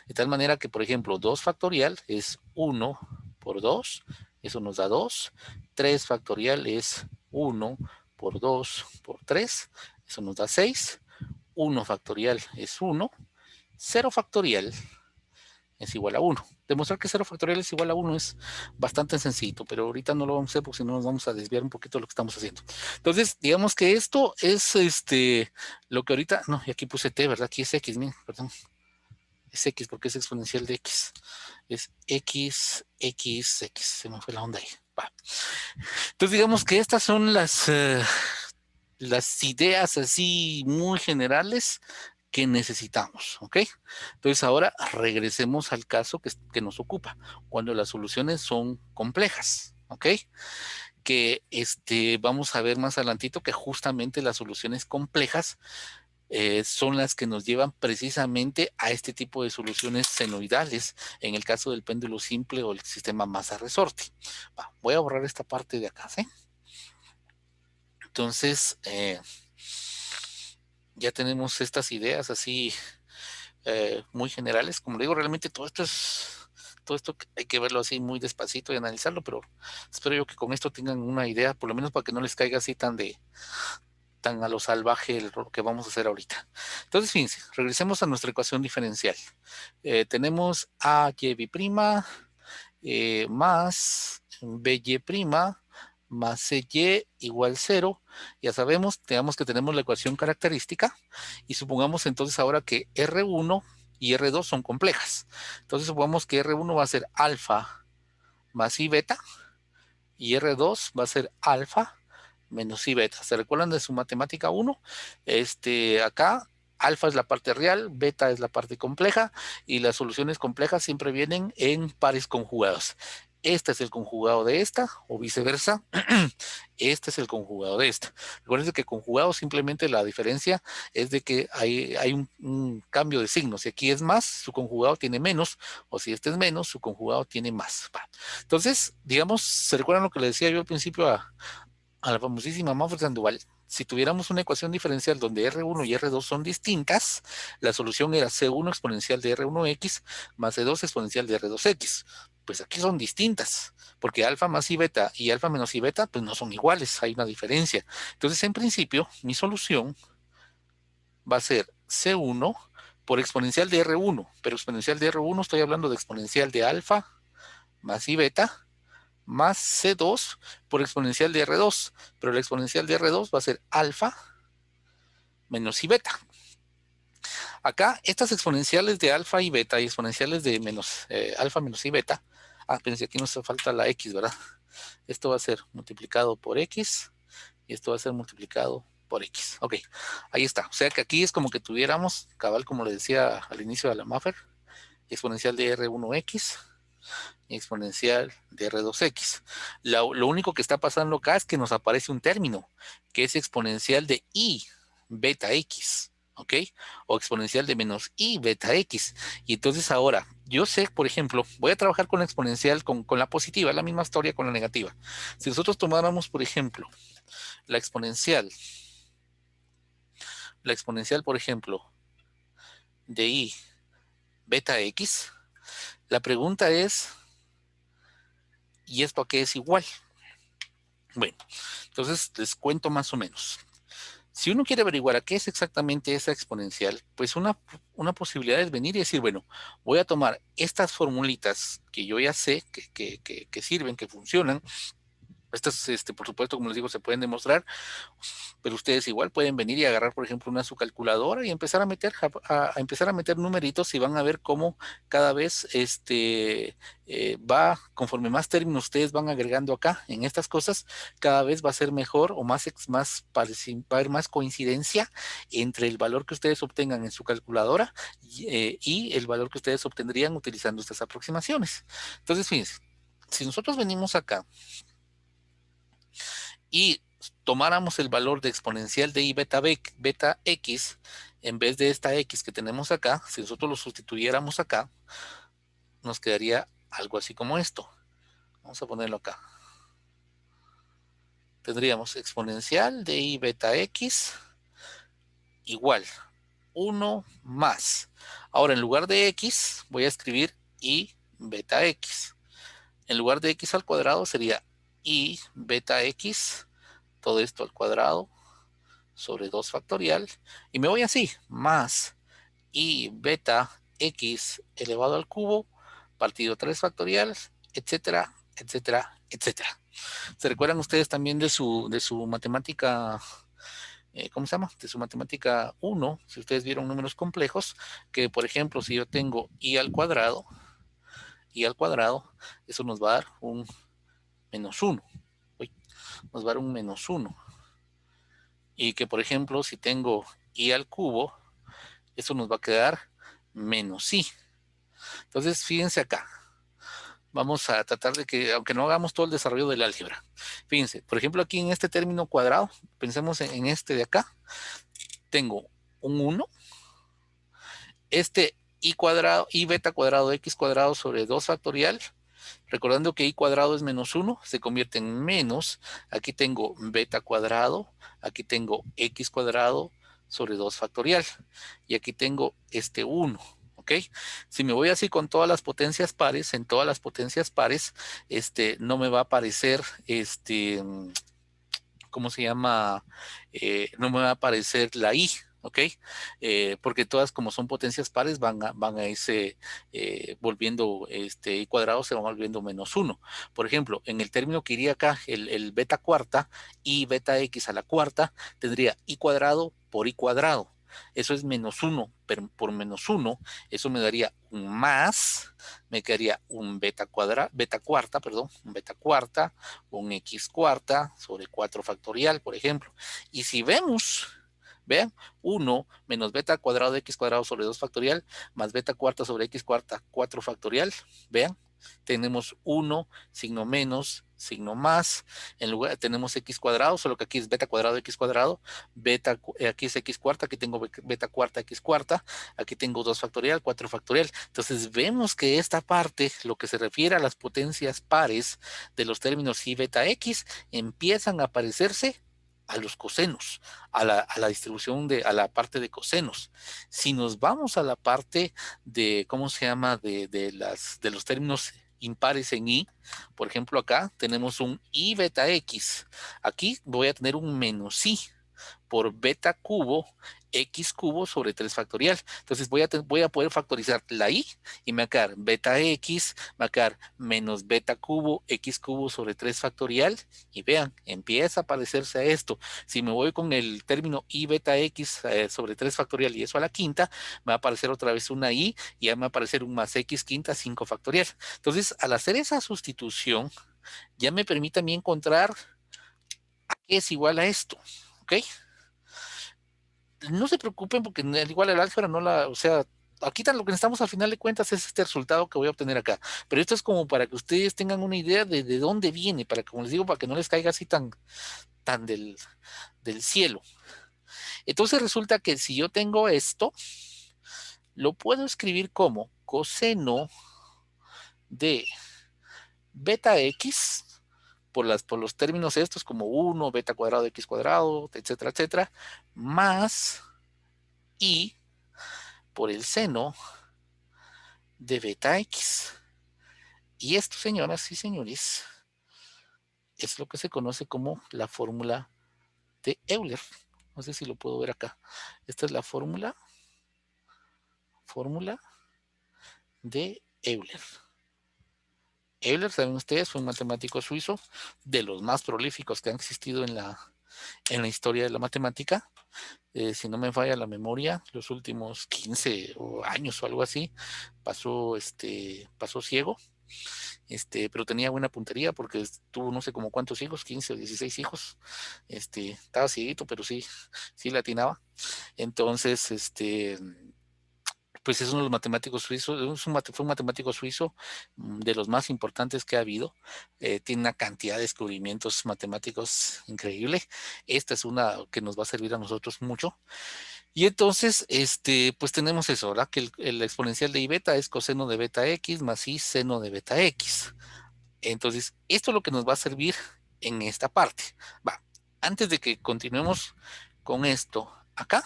De tal manera que, por ejemplo, 2 factorial es 1 por 2, eso nos da 2. 3 factorial es 1 por 2 por 3, eso nos da 6. 1 factorial es 1. 0 factorial es igual a 1. Demostrar que 0 factorial es igual a 1 es bastante sencillo, pero ahorita no lo vamos a hacer porque si no nos vamos a desviar un poquito de lo que estamos haciendo. Entonces, digamos que esto es lo que ahorita, no, y aquí puse t, ¿verdad? Aquí es x, miren, perdón. Es x porque es exponencial de x. Es x, se me fue la onda ahí. Va. Entonces, digamos que estas son las ideas así muy generales que necesitamos, ¿ok? Entonces ahora regresemos al caso que nos ocupa, cuando las soluciones son complejas, ¿ok? Que vamos a ver más adelantito que justamente las soluciones complejas son las que nos llevan precisamente a este tipo de soluciones senoidales, en el caso del péndulo simple o el sistema masa-resorte. Voy a borrar esta parte de acá, ¿sí? Entonces, ya tenemos estas ideas así muy generales. Como le digo, realmente todo esto hay que verlo así muy despacito y analizarlo, pero espero yo que con esto tengan una idea, por lo menos para que no les caiga así tan a lo salvaje lo que vamos a hacer ahorita. Entonces, fíjense, regresemos a nuestra ecuación diferencial. Tenemos AY' más BY' más CY igual 0. Ya sabemos, digamos que tenemos la ecuación característica y supongamos entonces ahora que R1 y R2 son complejas. Entonces supongamos que R1 va a ser alfa más I beta y R2 va a ser alfa menos I beta. ¿Se recuerdan de su matemática 1? Acá alfa es la parte real, beta es la parte compleja y las soluciones complejas siempre vienen en pares conjugados. Este es el conjugado de esta, o viceversa. Este es el conjugado de esta. Recuerden que conjugado simplemente la diferencia es de que hay un cambio de signo. Si aquí es más, su conjugado tiene menos, o si este es menos, su conjugado tiene más. Entonces, digamos, ¿se recuerdan lo que le decía yo al principio a la famosísima Manfred-Sandoval? Si tuviéramos una ecuación diferencial donde R1 y R2 son distintas, la solución era C1 exponencial de R1X más C2 exponencial de R2X. Pues aquí son distintas, porque alfa más I beta y alfa menos I beta, pues no son iguales, hay una diferencia. Entonces, en principio, mi solución va a ser C1 por exponencial de R1, pero exponencial de R1 estoy hablando de exponencial de alfa más I beta más C2 por exponencial de R2, pero la exponencial de R2 va a ser alfa menos I beta. Acá, estas exponenciales de alfa y beta y exponenciales de alfa menos I beta, pensé, aquí nos falta la X, ¿verdad? Esto va a ser multiplicado por X y esto va a ser multiplicado por X. Ok, ahí está. O sea que aquí es como que tuviéramos, cabal, como le decía al inicio de la Maffer, exponencial de R1X y exponencial de R2X. Lo único que está pasando acá es que nos aparece un término, que es exponencial de I beta X. ¿Ok? O exponencial de menos I beta X. Y entonces ahora, yo sé, por ejemplo, voy a trabajar con la exponencial, con la positiva, la misma historia con la negativa. Si nosotros tomáramos, por ejemplo, la exponencial, por ejemplo, de I beta X, la pregunta es, ¿y esto a qué es igual? Bueno, entonces les cuento más o menos. Si uno quiere averiguar a qué es exactamente esa exponencial, pues una posibilidad es venir y decir, bueno, voy a tomar estas formulitas que yo ya sé que sirven, que funcionan. Estas, por supuesto, como les digo, se pueden demostrar, pero ustedes igual pueden venir y agarrar, por ejemplo, su calculadora y empezar a meter, empezar a meter numeritos y van a ver cómo cada vez va, conforme más términos ustedes van agregando acá en estas cosas, cada vez va a ser mejor o más va a haber más coincidencia entre el valor que ustedes obtengan en su calculadora y el valor que ustedes obtendrían utilizando estas aproximaciones. Entonces, fíjense, si nosotros venimos acá y tomáramos el valor de exponencial de I beta X, en vez de esta X que tenemos acá, si nosotros lo sustituyéramos acá, nos quedaría algo así como esto. Vamos a ponerlo acá. Tendríamos exponencial de I beta X igual 1 más. Ahora, en lugar de X, voy a escribir I beta X. En lugar de X al cuadrado sería I beta X, todo esto al cuadrado, sobre 2 factorial, y me voy así, más I beta X elevado al cubo, partido 3 factorial, etcétera, etcétera, etcétera. ¿Se recuerdan ustedes también de su matemática, ¿cómo se llama? De su matemática 1, si ustedes vieron números complejos, que por ejemplo, si yo tengo I al cuadrado, eso nos va a dar un menos 1. Nos va a dar un menos 1. Y que, por ejemplo, si tengo I al cubo, eso nos va a quedar menos I. Entonces, fíjense acá. Vamos a tratar de que, aunque no hagamos todo el desarrollo del álgebra. Fíjense, por ejemplo, aquí en este término cuadrado, pensemos en este de acá. Tengo un 1. Este I cuadrado, I beta cuadrado, X cuadrado sobre 2 factorial. Recordando que I cuadrado es menos 1, se convierte en menos. Aquí tengo beta cuadrado, aquí tengo X cuadrado sobre 2 factorial. Y aquí tengo este 1, ¿ok? Si me voy así con todas las potencias pares, en todas las potencias pares, no me va a aparecer, ¿cómo se llama? No me va a aparecer la I, ¿ok? Porque todas como son potencias pares van a irse volviendo, I cuadrado se va volviendo menos 1. Por ejemplo, en el término que iría acá, el beta cuarta, I beta X a la cuarta, tendría I cuadrado por I cuadrado. Eso es menos 1, pero por menos 1, eso me daría un más, me quedaría un beta cuarta, un X cuarta sobre 4 factorial, por ejemplo. Y si vemos, vean, 1 menos beta cuadrado de X cuadrado sobre 2 factorial, más beta cuarta sobre X cuarta, 4 factorial, vean, tenemos 1, signo menos, signo más, en lugar tenemos X cuadrado, solo que aquí es beta cuadrado X cuadrado, aquí es X cuarta, aquí tengo beta cuarta X cuarta, aquí tengo 2 factorial, 4 factorial. Entonces vemos que esta parte, lo que se refiere a las potencias pares de los términos I beta X, empiezan a parecerse a los cosenos, a la distribución a la parte de cosenos. Si nos vamos a la parte de, ¿cómo se llama? De los términos impares en I, por ejemplo acá tenemos un I beta X, aquí voy a tener un menos I por beta cubo X cubo sobre 3 factorial. Entonces voy a poder factorizar la I y me va a quedar beta X, me va a quedar menos beta cubo X cubo sobre 3 factorial. Y vean, empieza a parecerse a esto. Si me voy con el término I beta X sobre 3 factorial y eso a la quinta, me va a aparecer otra vez una I y ya me va a aparecer un más X quinta 5 factorial. Entonces, al hacer esa sustitución, ya me permite a mí encontrar a qué es igual a esto. ¿Ok? No se preocupen porque igual el álgebra no o sea, aquí lo que necesitamos al final de cuentas es este resultado que voy a obtener acá. Pero esto es como para que ustedes tengan una idea de dónde viene, para que, como les digo, para que no les caiga así tan del cielo. Entonces resulta que si yo tengo esto, lo puedo escribir como coseno de beta X por los términos estos como 1, beta cuadrado, X cuadrado, etcétera, etcétera, más I por el seno de beta X. Y esto, señoras y señores, es lo que se conoce como la fórmula de Euler. No sé si lo puedo ver acá. Esta es la fórmula de Euler. Euler, saben ustedes, fue un matemático suizo de los más prolíficos que han existido en la historia de la matemática. Si no me falla la memoria, los últimos 15 años o algo así, pasó ciego, pero tenía buena puntería porque tuvo no sé como cuántos hijos, 15 o 16 hijos. Estaba cieguito, pero sí le atinaba. Entonces, pues es uno de los matemáticos suizos, fue un matemático suizo de los más importantes que ha habido. Tiene una cantidad de descubrimientos matemáticos increíble. Esta es una que nos va a servir a nosotros mucho. Y entonces, pues tenemos eso, ¿verdad? Que el exponencial de I beta es coseno de beta X más I seno de beta X. Entonces, esto es lo que nos va a servir en esta parte. Va, antes de que continuemos con esto, acá,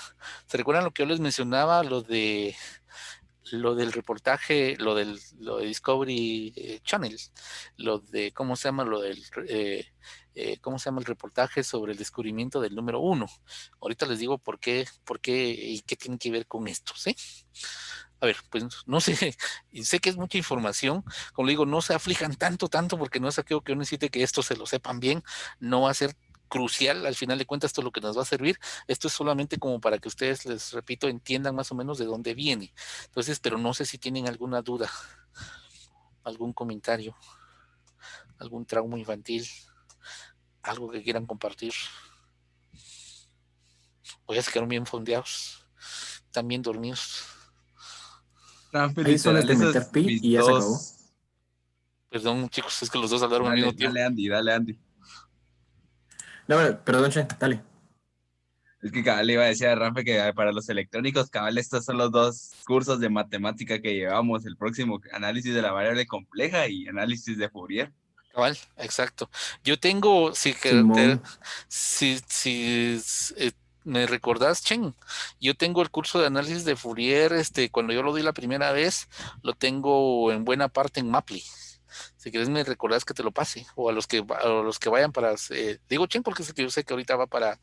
¿se recuerdan lo que yo les mencionaba? Lo del reportaje, lo de Discovery Channel, lo de, ¿cómo se llama? ¿Cómo se llama el reportaje sobre el descubrimiento del número 1? Ahorita les digo por qué y qué tiene que ver con esto, ¿sí? A ver, pues no sé, sé que es mucha información, como le digo, no se aflijan tanto, porque no es aquello que uno necesite que esto se lo sepan bien, no va a ser crucial, al final de cuentas esto es lo que nos va a servir, esto es solamente como para que ustedes, les repito, entiendan más o menos de dónde viene. Entonces, pero no sé si tienen alguna duda, algún comentario, algún trauma infantil, algo que quieran compartir, o ya se quedaron bien fondeados, están bien dormidos. Ahí solo es de meter pi y ya se acabó. Perdón, chicos, es que los dos hablaron al mismo tiempo. Dale, Andy. No, perdón, Che, dale. Es que cabal le iba a decir a Ramfe que para los electrónicos, cabal, estos son los dos cursos de matemática que llevamos. El próximo, análisis de la variable compleja y análisis de Fourier. Cabal, exacto. Yo tengo, Simón. me recordás, Chen, yo tengo el curso de análisis de Fourier, cuando yo lo di la primera vez, lo tengo en buena parte en Maply. Si quieres me recordás que te lo pase, o a los que vayan para, digo Chen porque yo sé que ahorita va para,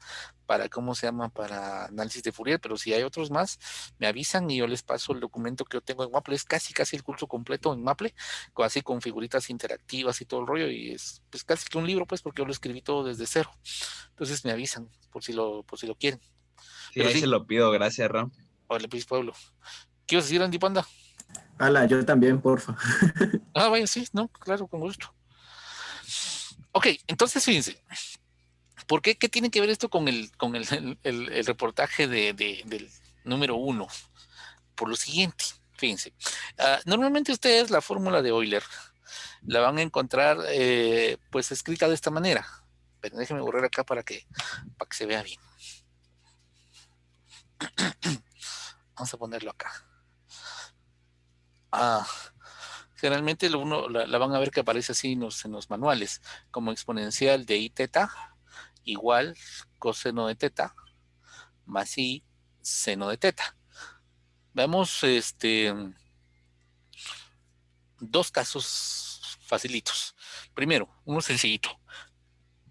¿cómo se llama? Para análisis de Fourier, pero si hay otros más, me avisan y yo les paso el documento que yo tengo en Maple. Es casi el curso completo en Maple, así con figuritas interactivas y todo el rollo, y es pues casi que un libro, pues, porque yo lo escribí todo desde cero. Entonces me avisan por si lo quieren. Sí, pero ahí sí se lo pido, gracias, Ram. Vale, pues, Pueblo. ¿Qué ibas a decir, Andy Panda? Ala, yo también, porfa. Vaya, sí, no, claro, con gusto. Ok, entonces fíjense, ¿por qué? ¿Qué tiene que ver esto con el reportaje del número 1? Por lo siguiente, fíjense. Normalmente ustedes la fórmula de Euler la van a encontrar pues escrita de esta manera. Pero déjenme borrar acá para que se vea bien. Vamos a ponerlo acá. Generalmente la van a ver que aparece así en los manuales, como exponencial de i teta igual coseno de teta más i seno de teta. Veamos dos casos facilitos. Primero, uno sencillito.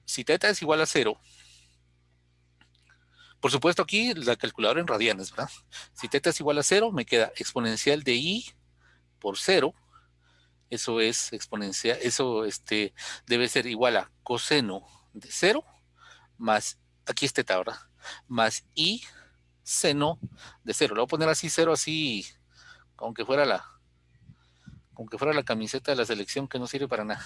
Si teta es igual a 0, por supuesto aquí la calculadora en radianes, ¿verdad? Si teta es igual a 0, me queda exponencial de i por 0. Eso es exponencial, eso debe ser igual a coseno de 0 más, aquí es teta, ¿verdad? Más i seno de 0. Le voy a poner así 0, así, aunque fuera la camiseta de la selección que no sirve para nada.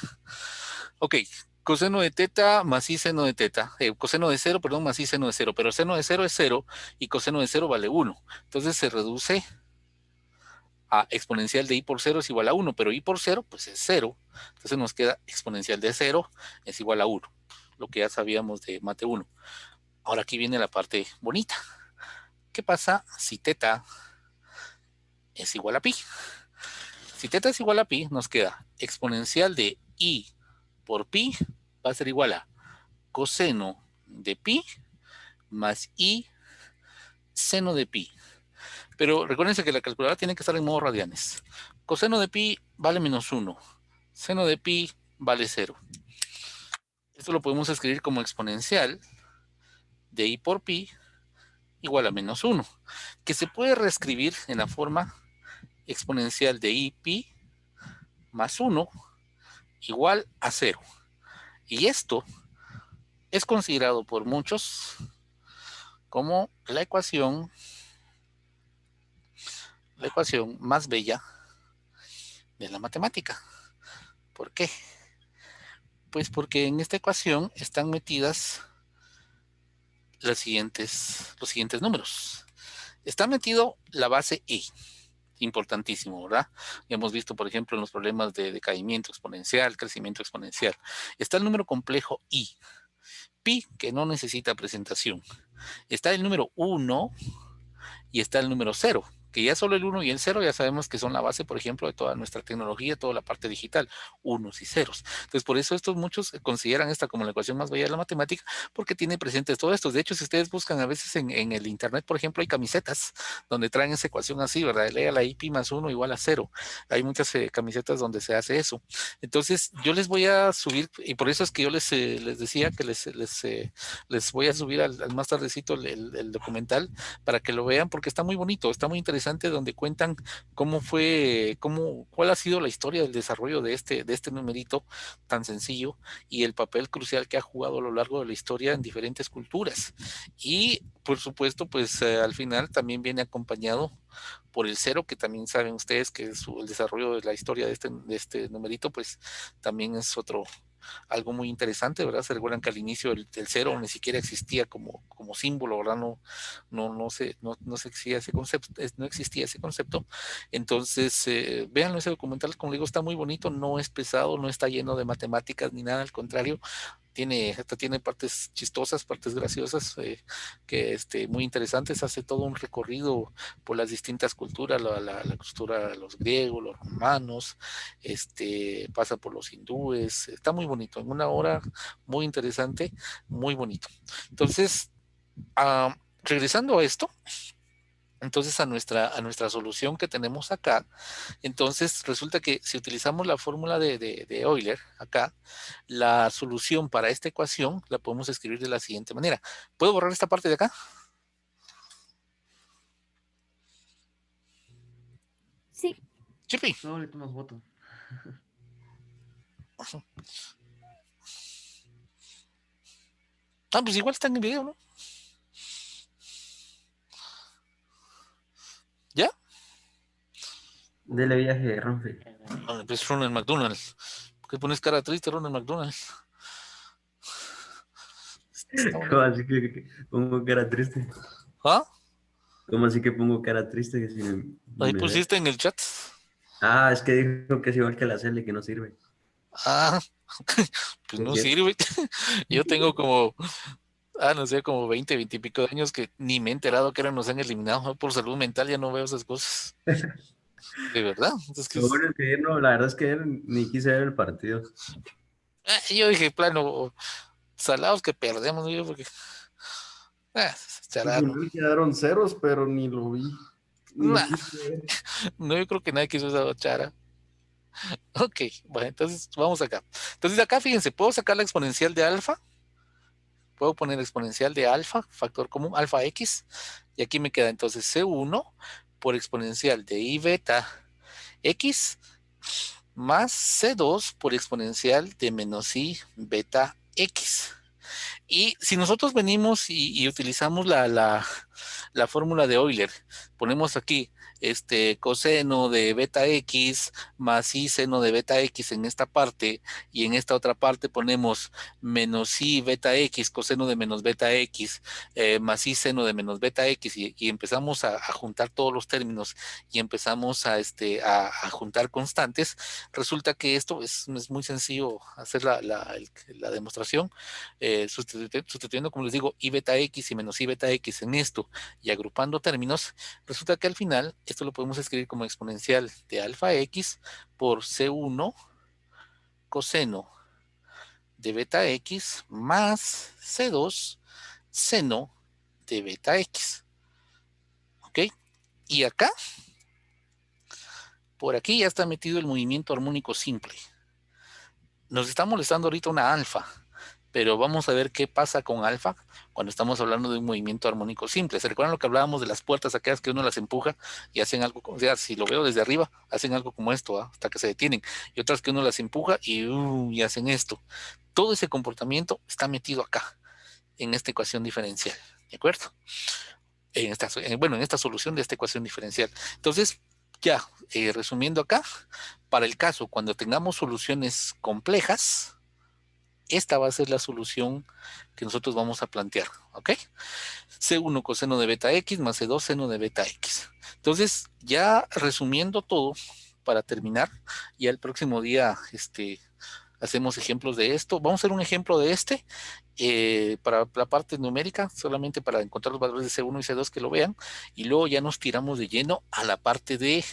Ok, coseno de teta más i seno de teta, coseno de 0, perdón, más i seno de 0, pero seno de 0 es 0 y coseno de 0 vale 1. Entonces se reduce a exponencial de i por 0 es igual a 1, pero i por 0 pues es 0. Entonces nos queda exponencial de 0 es igual a 1, lo que ya sabíamos de mate 1. Ahora aquí viene la parte bonita. ¿Qué pasa si teta es igual a pi? Si teta es igual a pi, nos queda exponencial de i por pi va a ser igual a coseno de pi más i seno de pi. Pero recuérdense que la calculadora tiene que estar en modo radianes. Coseno de pi vale menos 1. Seno de pi vale 0. Esto lo podemos escribir como exponencial de i por pi igual a menos 1, que se puede reescribir en la forma exponencial de I pi más 1 igual a 0. Y esto es considerado por muchos como la ecuación más bella de la matemática. ¿Por qué? Pues porque en esta ecuación están metidas los siguientes números. Está metido la base i, importantísimo, ¿verdad? Ya hemos visto, por ejemplo, en los problemas de decaimiento exponencial, crecimiento exponencial. Está el número complejo i, pi, que no necesita presentación. Está el número 1 y está el número 0, que ya solo el 1 y el 0 ya sabemos que son la base, por ejemplo, de toda nuestra tecnología, toda la parte digital, unos y ceros. Entonces, por eso estos muchos consideran esta como la ecuación más bella de la matemática, porque tiene presentes todo esto. De hecho, si ustedes buscan a veces en el internet, por ejemplo, hay camisetas donde traen esa ecuación así, ¿verdad? Lea la I pi más 1 igual a 0. Hay muchas camisetas donde se hace eso. Entonces, yo les voy a subir, y por eso es que yo les decía que les voy a subir al más tardecito el documental para que lo vean, porque está muy bonito, está muy interesante, donde cuentan cuál ha sido la historia del desarrollo de este numerito tan sencillo y el papel crucial que ha jugado a lo largo de la historia en diferentes culturas. Y por supuesto, pues al final también viene acompañado por el 0, que también saben ustedes que el desarrollo de la historia de este numerito, pues también es algo muy interesante, ¿verdad? Se recuerdan que al inicio el 0 ni siquiera existía como símbolo, ¿verdad? No existía ese concepto, no existía ese concepto. Entonces, véanlo, ese documental, como digo, está muy bonito, no es pesado, no está lleno de matemáticas ni nada, al contrario, hasta tiene partes chistosas, partes graciosas, muy interesantes. Hace todo un recorrido por las distintas culturas, la cultura de los griegos, los romanos, pasa por los hindúes. Está muy bonito, en una hora muy interesante, muy bonito. Entonces, regresando a esto, entonces a nuestra solución que tenemos acá, entonces resulta que si utilizamos la fórmula de Euler acá, la solución para esta ecuación la podemos escribir de la siguiente manera. ¿Puedo borrar esta parte de acá? Sí. Chipi. Solo le tomas foto. Pues igual está en el video, ¿no? ¿Ya? Dele viaje, Ronfe. Pues Ronald McDonald. ¿Por qué pones cara triste, Ronald McDonald? ¿Cómo así que pongo cara triste? ¿Ah? ¿Cómo así que pongo cara triste? Que si Ahí me pusiste en el chat. Ah, es que dijo que es igual que la Cele, que no sirve. Ah, pues no sirve. Yo tengo como, no sé, como 20 y pico de años que ni me he enterado que nos han eliminado. Por salud mental ya no veo esas cosas. De verdad. Es que Bueno, que no, la verdad es que ni quise ver el partido. yo dije, plano, salados que perdemos, yo, porque Quedaron ceros, pero ni lo vi. No, yo creo que nadie quiso esa chara. Ok, bueno, entonces vamos acá. Entonces acá, fíjense, puedo sacar la exponencial de alfa. Puedo poner exponencial de alfa, factor común, alfa x. Y aquí me queda entonces C1 por exponencial de I beta x más C2 por exponencial de menos I beta x. Y si nosotros venimos y utilizamos la fórmula de Euler, ponemos aquí coseno de beta x más i seno de beta x en esta parte, y en esta otra parte ponemos menos i beta x coseno de menos beta x más i seno de menos beta x, y empezamos a juntar todos los términos y empezamos a juntar constantes. Resulta que esto es muy sencillo hacer la demostración, sustituyendo, como les digo, i beta x y menos i beta x en esto y agrupando términos. Resulta que al final esto lo podemos escribir como exponencial de alfa x por C1 coseno de beta x más C2 seno de beta x. ¿Ok? Y acá, por aquí ya está metido el movimiento armónico simple. Nos está molestando ahorita una alfa, pero vamos a ver qué pasa con alfa cuando estamos hablando de un movimiento armónico simple. ¿Se recuerdan lo que hablábamos de las puertas aquellas que uno las empuja y hacen algo, o sea, si lo veo desde arriba, hacen algo como esto, hasta que se detienen, y otras que uno las empuja y hacen esto? Todo ese comportamiento está metido acá, en esta ecuación diferencial, ¿de acuerdo? En esta solución de esta ecuación diferencial. Entonces, ya, resumiendo acá, para el caso cuando tengamos soluciones complejas, esta va a ser la solución que nosotros vamos a plantear, ¿ok? C1 coseno de beta X más C2 seno de beta X. Entonces, ya resumiendo todo, para terminar, ya el próximo día, hacemos ejemplos de esto. Vamos a hacer un ejemplo de para la parte numérica, solamente para encontrar los valores de C1 y C2 que lo vean, y luego ya nos tiramos de lleno a la parte de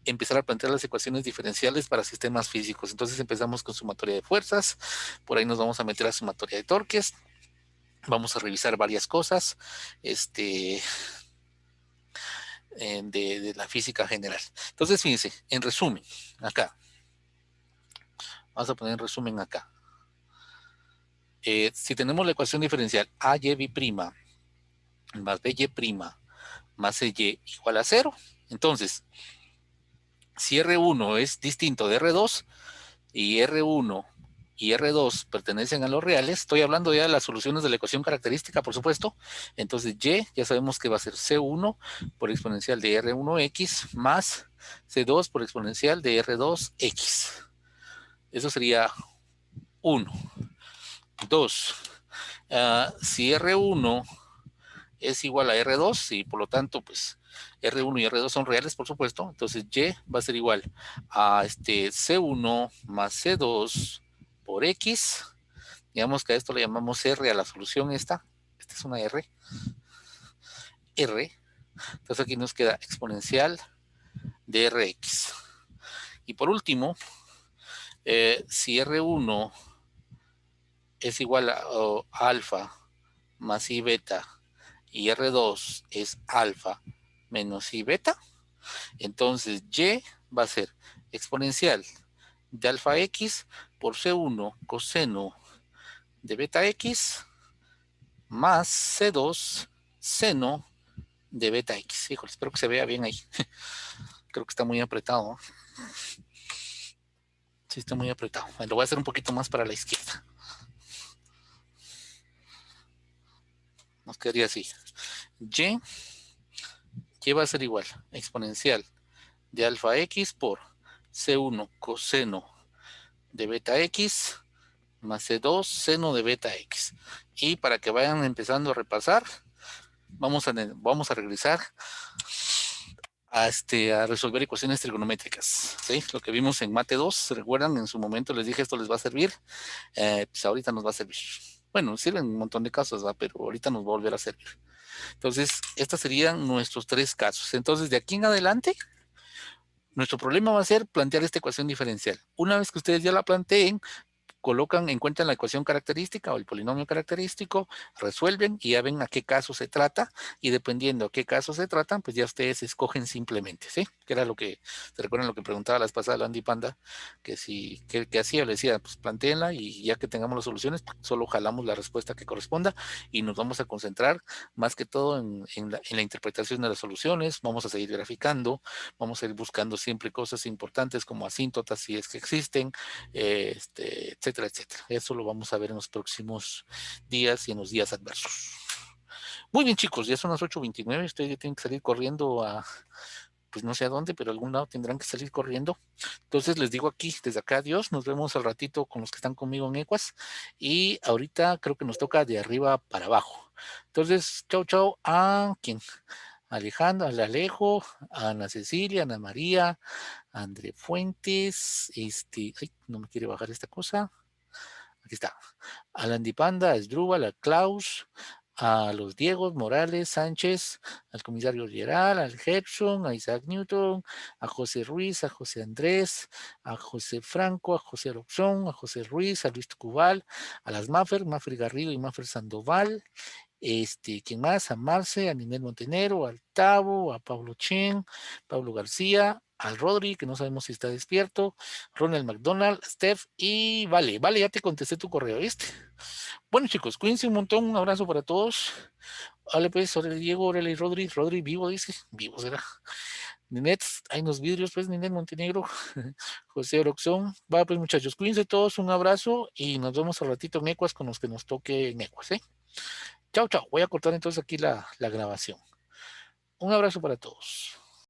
empezar a plantear las ecuaciones diferenciales para sistemas físicos. Entonces empezamos con sumatoria de fuerzas, por ahí nos vamos a meter a sumatoria de torques, vamos a revisar varias cosas, de la física general. Entonces, fíjense, en resumen, acá, vamos a poner en resumen acá. Si tenemos la ecuación diferencial AYB' más BY' más CY igual a 0, entonces, si R1 es distinto de R2 y R1 y R2 pertenecen a los reales, estoy hablando ya de las soluciones de la ecuación característica, por supuesto, entonces Y ya sabemos que va a ser C1 por exponencial de R1X más C2 por exponencial de R2X. Eso sería 1. 2. Si R1 es igual a R2 y por lo tanto pues R1 y R2 son reales, por supuesto, entonces Y va a ser igual a C1 más C2 por X. Digamos que a esto le llamamos R a la solución esta es una R. Entonces aquí nos queda exponencial de Rx. Y por último, si R1 es igual a alfa más I beta y R2 es alfa menos I beta, entonces Y va a ser exponencial de alfa X por C1 coseno de beta X más C2 seno de beta X. Híjole, espero que se vea bien ahí. Creo que está muy apretado. Sí, está muy apretado. Lo voy a hacer un poquito más para la izquierda. Nos quedaría así. Y va a ser igual, exponencial de alfa X por C1 coseno de beta X más C2 seno de beta X. Y para que vayan empezando a repasar, vamos a regresar a resolver ecuaciones trigonométricas, ¿sí? Lo que vimos en Mate 2, ¿se recuerdan? En su momento les dije esto les va a servir, pues ahorita nos va a servir. Bueno, sirve en un montón de casos, ¿verdad? Pero ahorita nos va a volver a servir. Entonces, estos serían nuestros 3 casos. Entonces, de aquí en adelante, nuestro problema va a ser plantear esta ecuación diferencial. Una vez que ustedes ya la planteen, encuentran la ecuación característica o el polinomio característico, resuelven y ya ven a qué caso se trata, y dependiendo a qué caso se tratan, pues ya ustedes escogen simplemente, ¿sí? Que era lo que, ¿se recuerdan lo que preguntaba la vez pasada la Andy Panda? Que si, ¿qué hacía? Le decía, pues plantéenla y ya que tengamos las soluciones, solo jalamos la respuesta que corresponda y nos vamos a concentrar más que todo en la interpretación de las soluciones. Vamos a seguir graficando, vamos a ir buscando siempre cosas importantes como asíntotas si es que existen, etcétera, etcétera. Eso lo vamos a ver en los próximos días y en los días adversos. Muy bien, chicos, ya son las 8:29. Ustedes ya tienen que salir corriendo pues no sé a dónde, pero a algún lado tendrán que salir corriendo. Entonces les digo aquí, desde acá, adiós. Nos vemos al ratito con los que están conmigo en Ecuas. Y ahorita creo que nos toca de arriba para abajo. Entonces, chau, chau. ¿A quién? Alejandro, al Alejo, a Ana Cecilia, Ana María, a André Fuentes, ay, no me quiere bajar esta cosa. Aquí está. A la Andy Panda, a Esdrúbal, a Klaus, a los Diegos, Morales, Sánchez, al comisario Geral, al Hepson, a Isaac Newton, a José Ruiz, a José Andrés, a José Franco, a José Roxón, a José Ruiz, a Luis Cubal, a las Maffer Garrido y Maffer Sandoval, ¿Quién más? A Marce, a Ninel Montenegro, al Tavo, a Pablo Chen, Pablo García, al Rodri, que no sabemos si está despierto, Ronald McDonald, Steph y vale, ya te contesté tu correo, ¿viste? Bueno, chicos, cuídense un montón, un abrazo para todos. Vale, pues, órale, Diego, órale, Rodri, vivo, dice, vivo será. Ninet, hay unos vidrios, pues, Ninet Montenegro, José Oroxón. Va, pues, muchachos, cuídense todos, un abrazo y nos vemos al ratito en Ecuas con los que nos toque en Ecuas, ¿eh? Chao, chao. Voy a cortar entonces aquí la grabación. Un abrazo para todos.